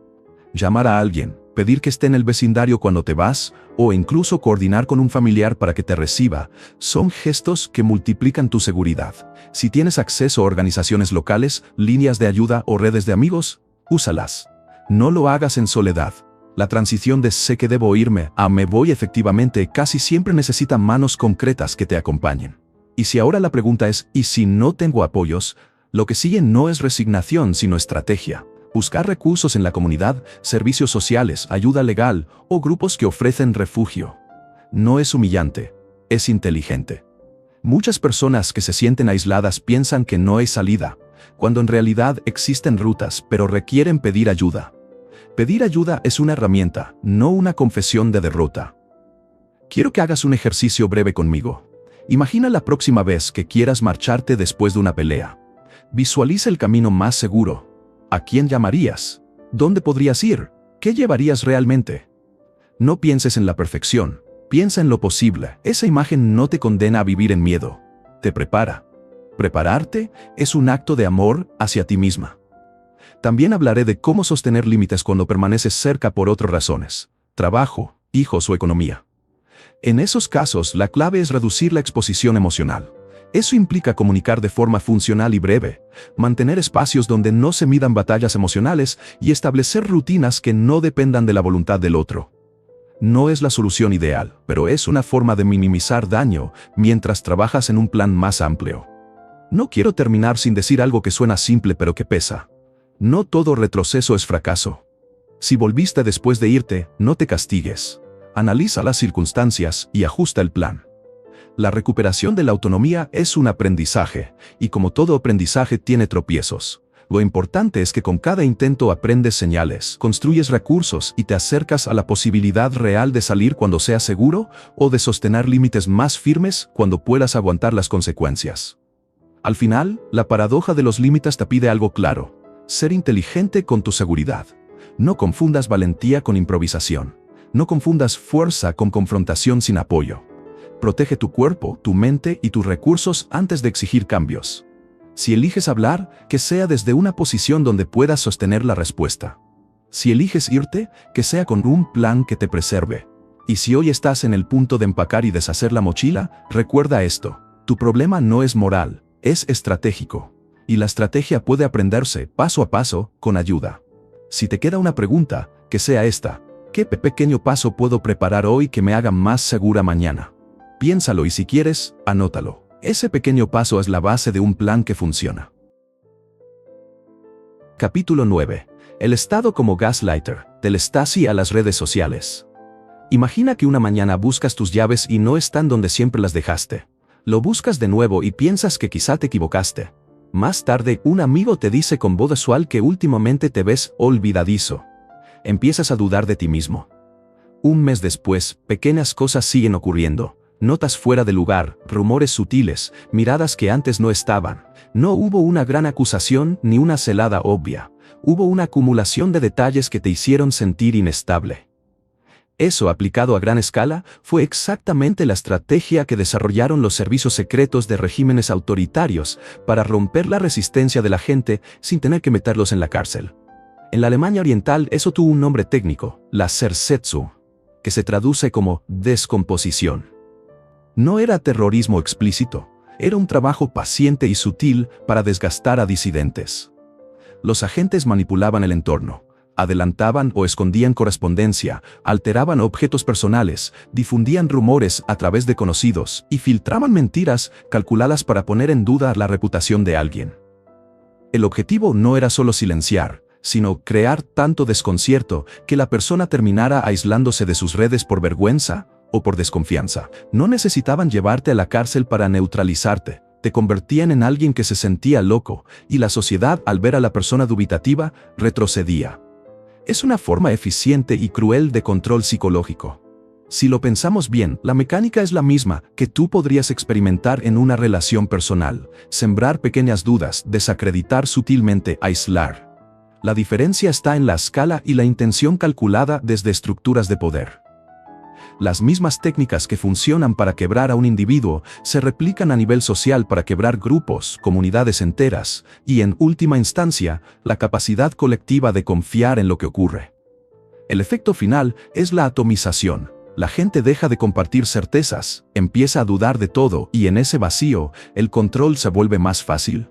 Llamar a alguien, pedir que esté en el vecindario cuando te vas, o incluso coordinar con un familiar para que te reciba, son gestos que multiplican tu seguridad. Si tienes acceso a organizaciones locales, líneas de ayuda o redes de amigos, úsalas. No lo hagas en soledad. La transición de sé que debo irme a me voy efectivamente casi siempre necesita manos concretas que te acompañen. Y si ahora la pregunta es, ¿y si no tengo apoyos? Lo que sigue no es resignación, sino estrategia. Buscar recursos en la comunidad, servicios sociales, ayuda legal o grupos que ofrecen refugio. No es humillante, es inteligente. Muchas personas que se sienten aisladas piensan que no hay salida, cuando en realidad existen rutas, pero requieren pedir ayuda. Pedir ayuda es una herramienta, no una confesión de derrota. Quiero que hagas un ejercicio breve conmigo. Imagina la próxima vez que quieras marcharte después de una pelea. Visualiza el camino más seguro. ¿A quién llamarías? ¿Dónde podrías ir? ¿Qué llevarías realmente? No pienses en la perfección, piensa en lo posible. Esa imagen no te condena a vivir en miedo, te prepara. Prepararte es un acto de amor hacia ti misma. También hablaré de cómo sostener límites cuando permaneces cerca por otras razones, trabajo, hijos o economía. En esos casos, la clave es reducir la exposición emocional. Eso implica comunicar de forma funcional y breve, mantener espacios donde no se midan batallas emocionales y establecer rutinas que no dependan de la voluntad del otro. No es la solución ideal, pero es una forma de minimizar daño mientras trabajas en un plan más amplio. No quiero terminar sin decir algo que suena simple pero que pesa. No todo retroceso es fracaso. Si volviste después de irte, no te castigues. Analiza las circunstancias y ajusta el plan. La recuperación de la autonomía es un aprendizaje, y como todo aprendizaje tiene tropiezos. Lo importante es que con cada intento aprendes señales, construyes recursos y te acercas a la posibilidad real de salir cuando sea seguro o de sostener límites más firmes cuando puedas aguantar las consecuencias. Al final, la paradoja de los límites te pide algo claro: ser inteligente con tu seguridad. No confundas valentía con improvisación. No confundas fuerza con confrontación sin apoyo. Protege tu cuerpo, tu mente y tus recursos antes de exigir cambios. Si eliges hablar, que sea desde una posición donde puedas sostener la respuesta. Si eliges irte, que sea con un plan que te preserve. Y si hoy estás en el punto de empacar y deshacer la mochila, recuerda esto: tu problema no es moral, es estratégico. Y la estrategia puede aprenderse paso a paso, con ayuda. Si te queda una pregunta, que sea esta: ¿qué pequeño paso puedo preparar hoy que me haga más segura mañana? Piénsalo y si quieres, anótalo. Ese pequeño paso es la base de un plan que funciona. Capítulo 9. El Estado como gaslighter, del Stasi a las redes sociales. Imagina que una mañana buscas tus llaves y no están donde siempre las dejaste. Lo buscas de nuevo y piensas que quizá te equivocaste. Más tarde, un amigo te dice con voz suave que últimamente te ves olvidadizo. Empiezas a dudar de ti mismo. Un mes después, pequeñas cosas siguen ocurriendo. Notas fuera de lugar, rumores sutiles, miradas que antes no estaban. No hubo una gran acusación ni una celada obvia. Hubo una acumulación de detalles que te hicieron sentir inestable. Eso, aplicado a gran escala, fue exactamente la estrategia que desarrollaron los servicios secretos de regímenes autoritarios para romper la resistencia de la gente sin tener que meterlos en la cárcel. En la Alemania Oriental eso tuvo un nombre técnico, la Zersetzung, que se traduce como descomposición. No era terrorismo explícito, era un trabajo paciente y sutil para desgastar a disidentes. Los agentes manipulaban el entorno, adelantaban o escondían correspondencia, alteraban objetos personales, difundían rumores a través de conocidos y filtraban mentiras calculadas para poner en duda la reputación de alguien. El objetivo no era solo silenciar, sino crear tanto desconcierto que la persona terminara aislándose de sus redes por vergüenza o por desconfianza. No necesitaban llevarte a la cárcel para neutralizarte, te convertían en alguien que se sentía loco, y la sociedad, al ver a la persona dubitativa, retrocedía. Es una forma eficiente y cruel de control psicológico. Si lo pensamos bien, la mecánica es la misma que tú podrías experimentar en una relación personal: sembrar pequeñas dudas, desacreditar sutilmente, aislar. La diferencia está en la escala y la intención calculada desde estructuras de poder. Las mismas técnicas que funcionan para quebrar a un individuo se replican a nivel social para quebrar grupos, comunidades enteras, y en última instancia, la capacidad colectiva de confiar en lo que ocurre. El efecto final es la atomización. La gente deja de compartir certezas, empieza a dudar de todo y en ese vacío, el control se vuelve más fácil.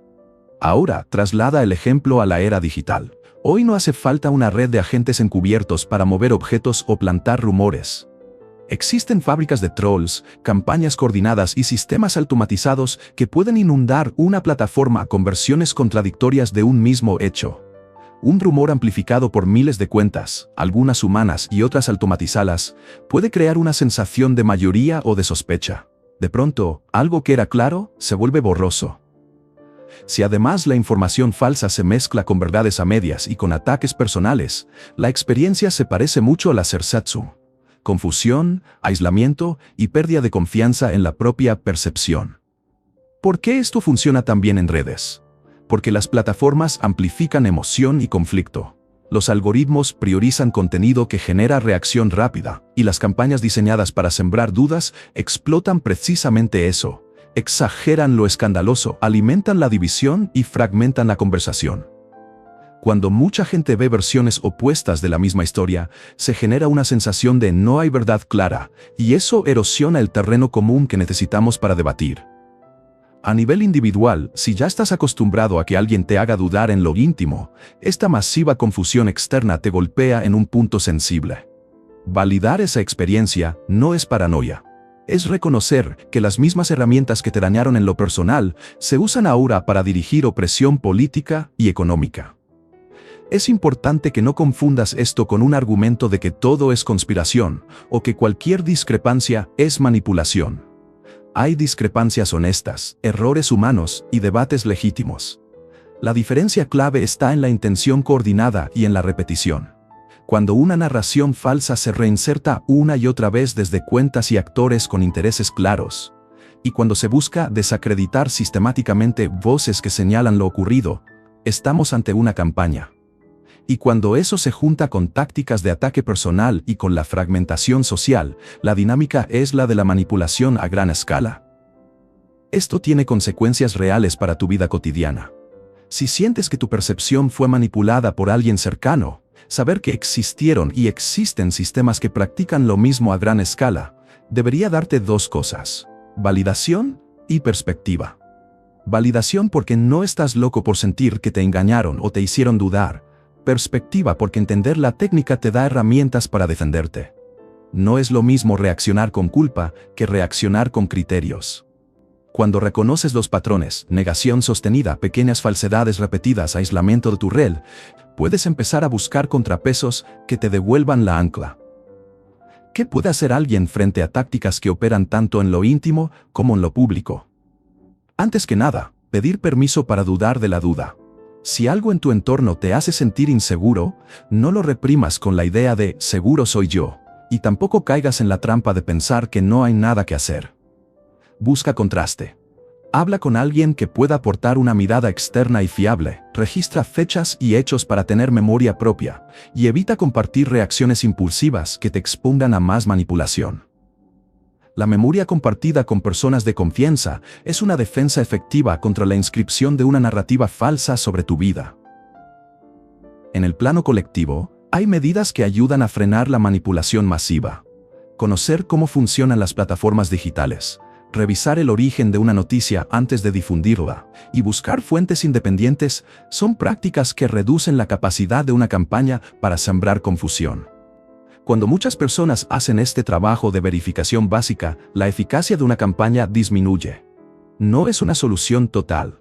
Ahora, traslada el ejemplo a la era digital. Hoy no hace falta una red de agentes encubiertos para mover objetos o plantar rumores. Existen fábricas de trolls, campañas coordinadas y sistemas automatizados que pueden inundar una plataforma con versiones contradictorias de un mismo hecho. Un rumor amplificado por miles de cuentas, algunas humanas y otras automatizadas, puede crear una sensación de mayoría o de sospecha. De pronto, algo que era claro se vuelve borroso. Si además la información falsa se mezcla con verdades a medias y con ataques personales, la experiencia se parece mucho a la ersatz. Confusión, aislamiento y pérdida de confianza en la propia percepción. ¿Por qué esto funciona tan bien en redes? Porque las plataformas amplifican emoción y conflicto. Los algoritmos priorizan contenido que genera reacción rápida, y las campañas diseñadas para sembrar dudas explotan precisamente eso. Exageran lo escandaloso, alimentan la división y fragmentan la conversación. Cuando mucha gente ve versiones opuestas de la misma historia, se genera una sensación de no hay verdad clara, y eso erosiona el terreno común que necesitamos para debatir. A nivel individual, si ya estás acostumbrado a que alguien te haga dudar en lo íntimo, esta masiva confusión externa te golpea en un punto sensible. Validar esa experiencia no es paranoia. Es reconocer que las mismas herramientas que te dañaron en lo personal se usan ahora para dirigir opresión política y económica. Es importante que no confundas esto con un argumento de que todo es conspiración o que cualquier discrepancia es manipulación. Hay discrepancias honestas, errores humanos y debates legítimos. La diferencia clave está en la intención coordinada y en la repetición. Cuando una narración falsa se reinserta una y otra vez desde cuentas y actores con intereses claros, y cuando se busca desacreditar sistemáticamente voces que señalan lo ocurrido, estamos ante una campaña. Y cuando eso se junta con tácticas de ataque personal y con la fragmentación social, la dinámica es la de la manipulación a gran escala. Esto tiene consecuencias reales para tu vida cotidiana. Si sientes que tu percepción fue manipulada por alguien cercano, saber que existieron y existen sistemas que practican lo mismo a gran escala, debería darte dos cosas: validación y perspectiva. Validación porque no estás loco por sentir que te engañaron o te hicieron dudar. Perspectiva porque entender la técnica te da herramientas para defenderte. No es lo mismo reaccionar con culpa que reaccionar con criterios. Cuando reconoces los patrones, negación sostenida, pequeñas falsedades repetidas, aislamiento de tu red, puedes empezar a buscar contrapesos que te devuelvan la ancla. ¿Qué puede hacer alguien frente a tácticas que operan tanto en lo íntimo como en lo público? Antes que nada, pedir permiso para dudar de la duda. Si algo en tu entorno te hace sentir inseguro, no lo reprimas con la idea de «seguro soy yo», y tampoco caigas en la trampa de pensar que no hay nada que hacer. Busca contraste. Habla con alguien que pueda aportar una mirada externa y fiable, registra fechas y hechos para tener memoria propia, y evita compartir reacciones impulsivas que te expongan a más manipulación. La memoria compartida con personas de confianza es una defensa efectiva contra la inscripción de una narrativa falsa sobre tu vida. En el plano colectivo, hay medidas que ayudan a frenar la manipulación masiva. Conocer cómo funcionan las plataformas digitales, revisar el origen de una noticia antes de difundirla y buscar fuentes independientes son prácticas que reducen la capacidad de una campaña para sembrar confusión. Cuando muchas personas hacen este trabajo de verificación básica, la eficacia de una campaña disminuye. No es una solución total,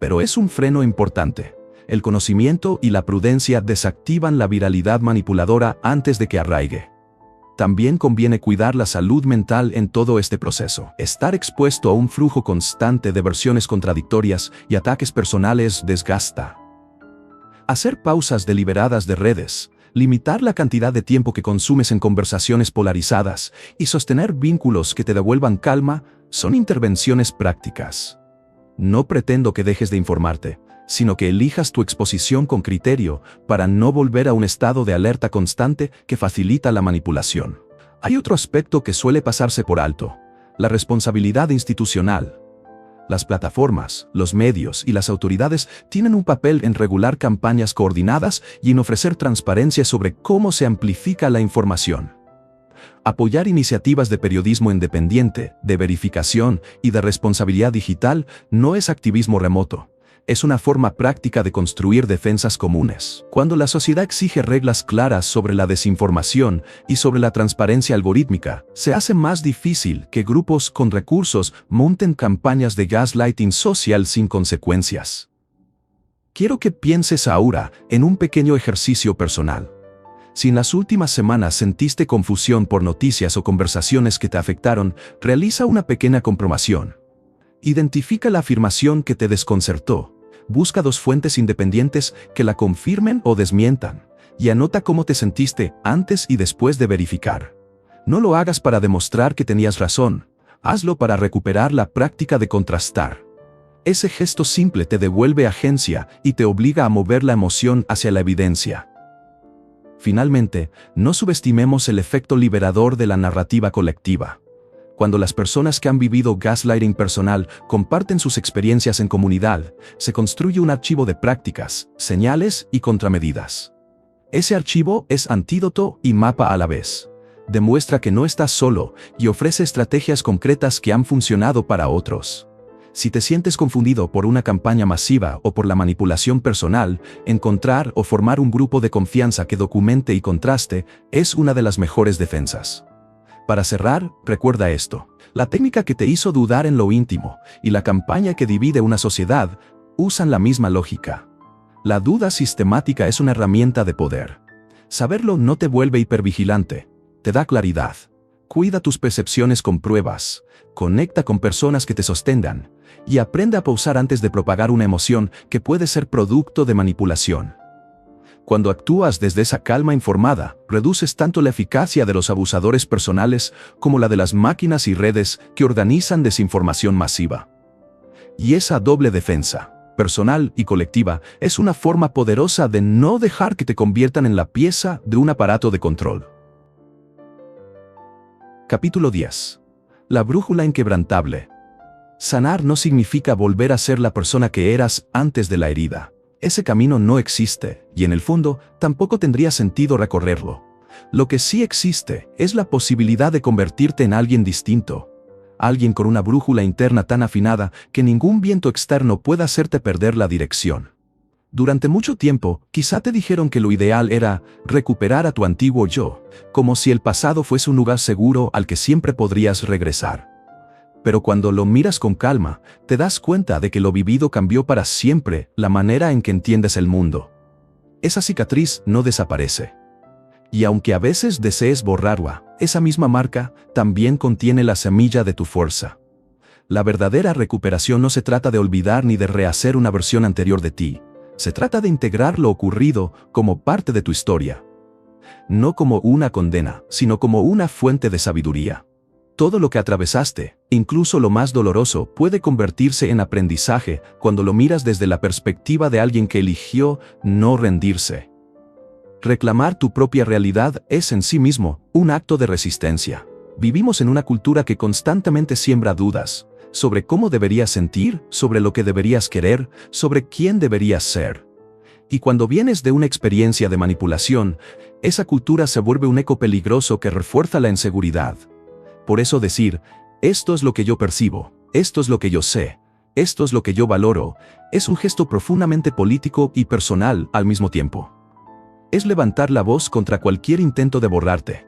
pero es un freno importante. El conocimiento y la prudencia desactivan la viralidad manipuladora antes de que arraigue. También conviene cuidar la salud mental en todo este proceso. Estar expuesto a un flujo constante de versiones contradictorias y ataques personales desgasta. Hacer pausas deliberadas de redes, limitar la cantidad de tiempo que consumes en conversaciones polarizadas y sostener vínculos que te devuelvan calma son intervenciones prácticas. No pretendo que dejes de informarte, sino que elijas tu exposición con criterio para no volver a un estado de alerta constante que facilita la manipulación. Hay otro aspecto que suele pasarse por alto: la responsabilidad institucional. Las plataformas, los medios y las autoridades tienen un papel en regular campañas coordinadas y en ofrecer transparencia sobre cómo se amplifica la información. Apoyar iniciativas de periodismo independiente, de verificación y de responsabilidad digital no es activismo remoto. Es una forma práctica de construir defensas comunes. Cuando la sociedad exige reglas claras sobre la desinformación y sobre la transparencia algorítmica, se hace más difícil que grupos con recursos monten campañas de gaslighting social sin consecuencias. Quiero que pienses ahora en un pequeño ejercicio personal. Si en las últimas semanas sentiste confusión por noticias o conversaciones que te afectaron, realiza una pequeña comprobación. Identifica la afirmación que te desconcertó. Busca dos fuentes independientes que la confirmen o desmientan, y anota cómo te sentiste antes y después de verificar. No lo hagas para demostrar que tenías razón, hazlo para recuperar la práctica de contrastar. Ese gesto simple te devuelve agencia y te obliga a mover la emoción hacia la evidencia. Finalmente, no subestimemos el efecto liberador de la narrativa colectiva. Cuando las personas que han vivido gaslighting personal comparten sus experiencias en comunidad, se construye un archivo de prácticas, señales y contramedidas. Ese archivo es antídoto y mapa a la vez. Demuestra que no estás solo y ofrece estrategias concretas que han funcionado para otros. Si te sientes confundido por una campaña masiva o por la manipulación personal, encontrar o formar un grupo de confianza que documente y contraste es una de las mejores defensas. Para cerrar, recuerda esto. La técnica que te hizo dudar en lo íntimo y la campaña que divide una sociedad usan la misma lógica. La duda sistemática es una herramienta de poder. Saberlo no te vuelve hipervigilante, te da claridad. Cuida tus percepciones con pruebas, conecta con personas que te sostengan y aprende a pausar antes de propagar una emoción que puede ser producto de manipulación. Cuando actúas desde esa calma informada, reduces tanto la eficacia de los abusadores personales como la de las máquinas y redes que organizan desinformación masiva. Y esa doble defensa, personal y colectiva, es una forma poderosa de no dejar que te conviertan en la pieza de un aparato de control. Capítulo 10. La brújula inquebrantable. Sanar no significa volver a ser la persona que eras antes de la herida. Ese camino no existe, y en el fondo tampoco tendría sentido recorrerlo. Lo que sí existe es la posibilidad de convertirte en alguien distinto. Alguien con una brújula interna tan afinada que ningún viento externo pueda hacerte perder la dirección. Durante mucho tiempo, quizá te dijeron que lo ideal era recuperar a tu antiguo yo, como si el pasado fuese un lugar seguro al que siempre podrías regresar. Pero cuando lo miras con calma, te das cuenta de que lo vivido cambió para siempre la manera en que entiendes el mundo. Esa cicatriz no desaparece. Y aunque a veces desees borrarla, esa misma marca también contiene la semilla de tu fuerza. La verdadera recuperación no se trata de olvidar ni de rehacer una versión anterior de ti. Se trata de integrar lo ocurrido como parte de tu historia. No como una condena, sino como una fuente de sabiduría. Todo lo que atravesaste, incluso lo más doloroso, puede convertirse en aprendizaje cuando lo miras desde la perspectiva de alguien que eligió no rendirse. Reclamar tu propia realidad es en sí mismo un acto de resistencia. Vivimos en una cultura que constantemente siembra dudas sobre cómo deberías sentir, sobre lo que deberías querer, sobre quién deberías ser. Y cuando vienes de una experiencia de manipulación, esa cultura se vuelve un eco peligroso que refuerza la inseguridad. Por eso decir, esto es lo que yo percibo, esto es lo que yo sé, esto es lo que yo valoro, es un gesto profundamente político y personal al mismo tiempo. Es levantar la voz contra cualquier intento de borrarte.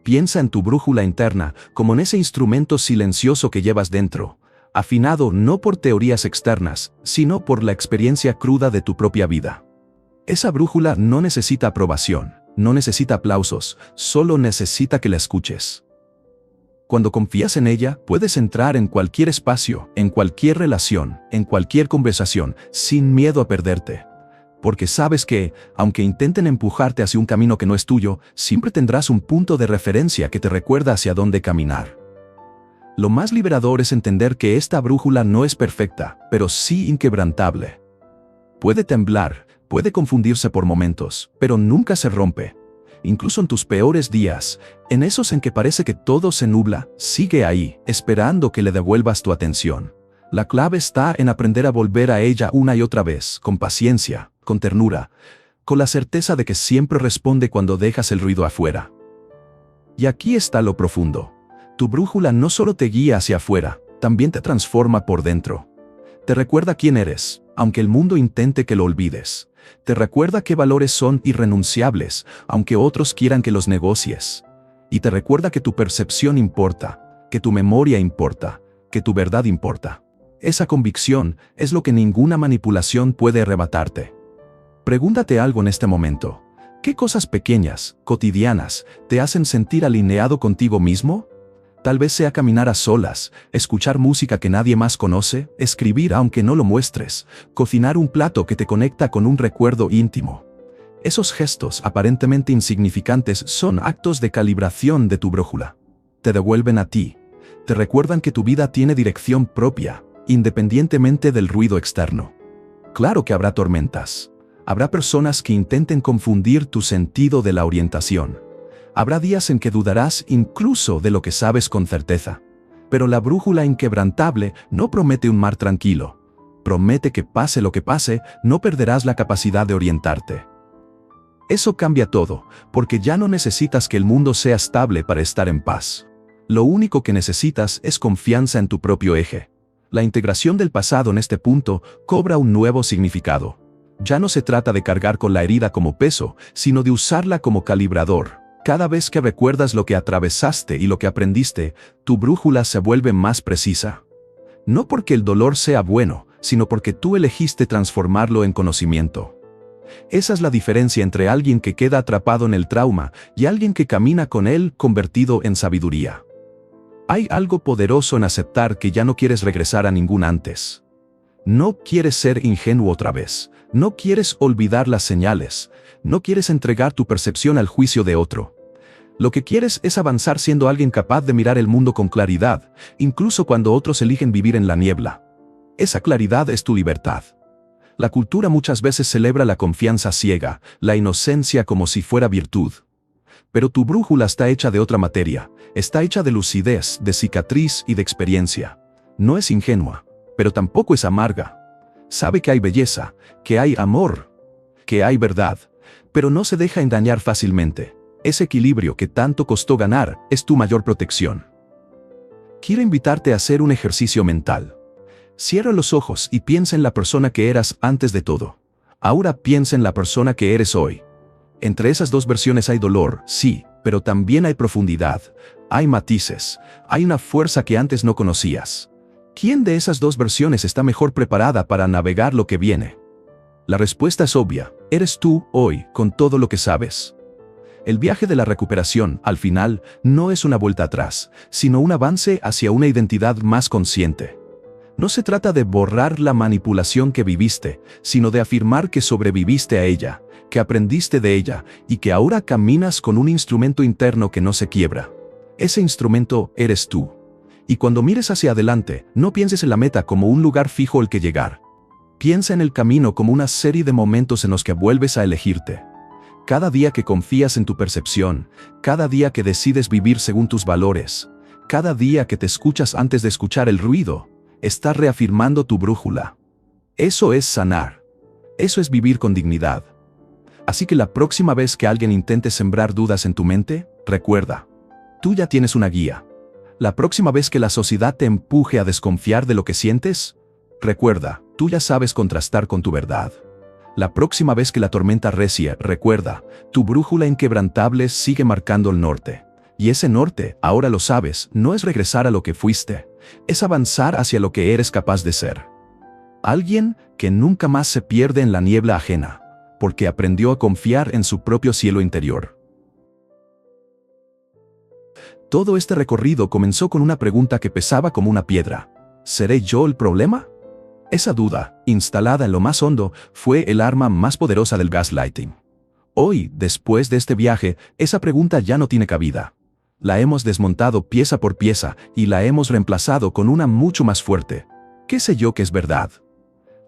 Piensa en tu brújula interna como en ese instrumento silencioso que llevas dentro, afinado no por teorías externas, sino por la experiencia cruda de tu propia vida. Esa brújula no necesita aprobación, no necesita aplausos, solo necesita que la escuches. Cuando confías en ella, puedes entrar en cualquier espacio, en cualquier relación, en cualquier conversación, sin miedo a perderte. Porque sabes que, aunque intenten empujarte hacia un camino que no es tuyo, siempre tendrás un punto de referencia que te recuerda hacia dónde caminar. Lo más liberador es entender que esta brújula no es perfecta, pero sí inquebrantable. Puede temblar, puede confundirse por momentos, pero nunca se rompe. Incluso en tus peores días, en esos en que parece que todo se nubla, sigue ahí, esperando que le devuelvas tu atención. La clave está en aprender a volver a ella una y otra vez, con paciencia, con ternura, con la certeza de que siempre responde cuando dejas el ruido afuera. Y aquí está lo profundo. Tu brújula no solo te guía hacia afuera, también te transforma por dentro. Te recuerda quién eres, aunque el mundo intente que lo olvides. Te recuerda qué valores son irrenunciables, aunque otros quieran que los negocies. Y te recuerda que tu percepción importa, que tu memoria importa, que tu verdad importa. Esa convicción es lo que ninguna manipulación puede arrebatarte. Pregúntate algo en este momento. ¿Qué cosas pequeñas, cotidianas, te hacen sentir alineado contigo mismo? Tal vez sea caminar a solas, escuchar música que nadie más conoce, escribir aunque no lo muestres, cocinar un plato que te conecta con un recuerdo íntimo. Esos gestos aparentemente insignificantes son actos de calibración de tu brújula. Te devuelven a ti. Te recuerdan que tu vida tiene dirección propia, independientemente del ruido externo. Claro que habrá tormentas. Habrá personas que intenten confundir tu sentido de la orientación. Habrá días en que dudarás incluso de lo que sabes con certeza. Pero la brújula inquebrantable no promete un mar tranquilo. Promete que pase lo que pase, no perderás la capacidad de orientarte. Eso cambia todo, porque ya no necesitas que el mundo sea estable para estar en paz. Lo único que necesitas es confianza en tu propio eje. La integración del pasado en este punto cobra un nuevo significado. Ya no se trata de cargar con la herida como peso, sino de usarla como calibrador. Cada vez que recuerdas lo que atravesaste y lo que aprendiste, tu brújula se vuelve más precisa. No porque el dolor sea bueno, sino porque tú elegiste transformarlo en conocimiento. Esa es la diferencia entre alguien que queda atrapado en el trauma y alguien que camina con él convertido en sabiduría. Hay algo poderoso en aceptar que ya no quieres regresar a ningún antes. No quieres ser ingenuo otra vez. No quieres olvidar las señales. No quieres entregar tu percepción al juicio de otro. Lo que quieres es avanzar siendo alguien capaz de mirar el mundo con claridad, incluso cuando otros eligen vivir en la niebla. Esa claridad es tu libertad. La cultura muchas veces celebra la confianza ciega, la inocencia como si fuera virtud. Pero tu brújula está hecha de otra materia, está hecha de lucidez, de cicatriz y de experiencia. No es ingenua, pero tampoco es amarga. Sabe que hay belleza, que hay amor, que hay verdad, pero no se deja engañar fácilmente. Ese equilibrio que tanto costó ganar es tu mayor protección. Quiero invitarte a hacer un ejercicio mental. Cierra los ojos y piensa en la persona que eras antes de todo. Ahora piensa en la persona que eres hoy. Entre esas dos versiones hay dolor, sí, pero también hay profundidad, hay matices, hay una fuerza que antes no conocías. ¿Quién de esas dos versiones está mejor preparada para navegar lo que viene? La respuesta es obvia, eres tú hoy, con todo lo que sabes. El viaje de la recuperación, al final, no es una vuelta atrás, sino un avance hacia una identidad más consciente. No se trata de borrar la manipulación que viviste, sino de afirmar que sobreviviste a ella, que aprendiste de ella y que ahora caminas con un instrumento interno que no se quiebra. Ese instrumento eres tú. Y cuando mires hacia adelante, no pienses en la meta como un lugar fijo al que llegar. Piensa en el camino como una serie de momentos en los que vuelves a elegirte. Cada día que confías en tu percepción, cada día que decides vivir según tus valores, cada día que te escuchas antes de escuchar el ruido, estás reafirmando tu brújula. Eso es sanar. Eso es vivir con dignidad. Así que la próxima vez que alguien intente sembrar dudas en tu mente, recuerda, tú ya tienes una guía. La próxima vez que la sociedad te empuje a desconfiar de lo que sientes, recuerda, tú ya sabes contrastar con tu verdad. La próxima vez que la tormenta recie, recuerda, tu brújula inquebrantable sigue marcando el norte. Y ese norte, ahora lo sabes, no es regresar a lo que fuiste, es avanzar hacia lo que eres capaz de ser. Alguien que nunca más se pierde en la niebla ajena, porque aprendió a confiar en su propio cielo interior. Todo este recorrido comenzó con una pregunta que pesaba como una piedra. ¿Seré yo el problema? Esa duda, instalada en lo más hondo, fue el arma más poderosa del gaslighting. Hoy, después de este viaje, esa pregunta ya no tiene cabida. La hemos desmontado pieza por pieza y la hemos reemplazado con una mucho más fuerte. ¿Qué sé yo que es verdad?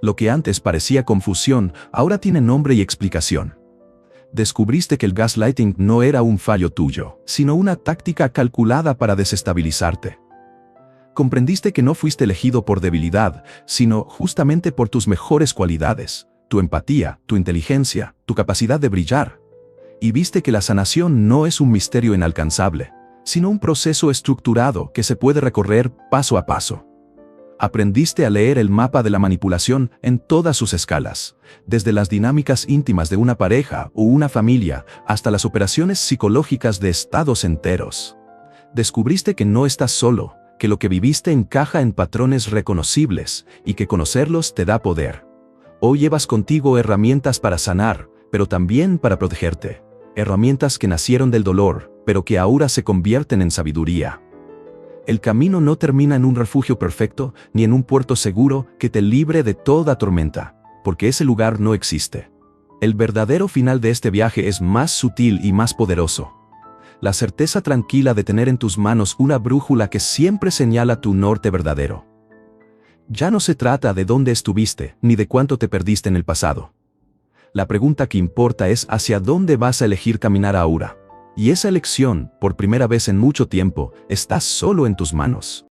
Lo que antes parecía confusión, ahora tiene nombre y explicación. Descubriste que el gaslighting no era un fallo tuyo, sino una táctica calculada para desestabilizarte. Comprendiste que no fuiste elegido por debilidad, sino justamente por tus mejores cualidades, tu empatía, tu inteligencia, tu capacidad de brillar. Y viste que la sanación no es un misterio inalcanzable, sino un proceso estructurado que se puede recorrer paso a paso. Aprendiste a leer el mapa de la manipulación en todas sus escalas, desde las dinámicas íntimas de una pareja o una familia hasta las operaciones psicológicas de estados enteros. Descubriste que no estás solo, que lo que viviste encaja en patrones reconocibles y que conocerlos te da poder. Hoy llevas contigo herramientas para sanar, pero también para protegerte. Herramientas que nacieron del dolor, pero que ahora se convierten en sabiduría. El camino no termina en un refugio perfecto ni en un puerto seguro que te libre de toda tormenta, porque ese lugar no existe. El verdadero final de este viaje es más sutil y más poderoso. La certeza tranquila de tener en tus manos una brújula que siempre señala tu norte verdadero. Ya no se trata de dónde estuviste ni de cuánto te perdiste en el pasado. La pregunta que importa es hacia dónde vas a elegir caminar ahora. Y esa elección, por primera vez en mucho tiempo, está solo en tus manos.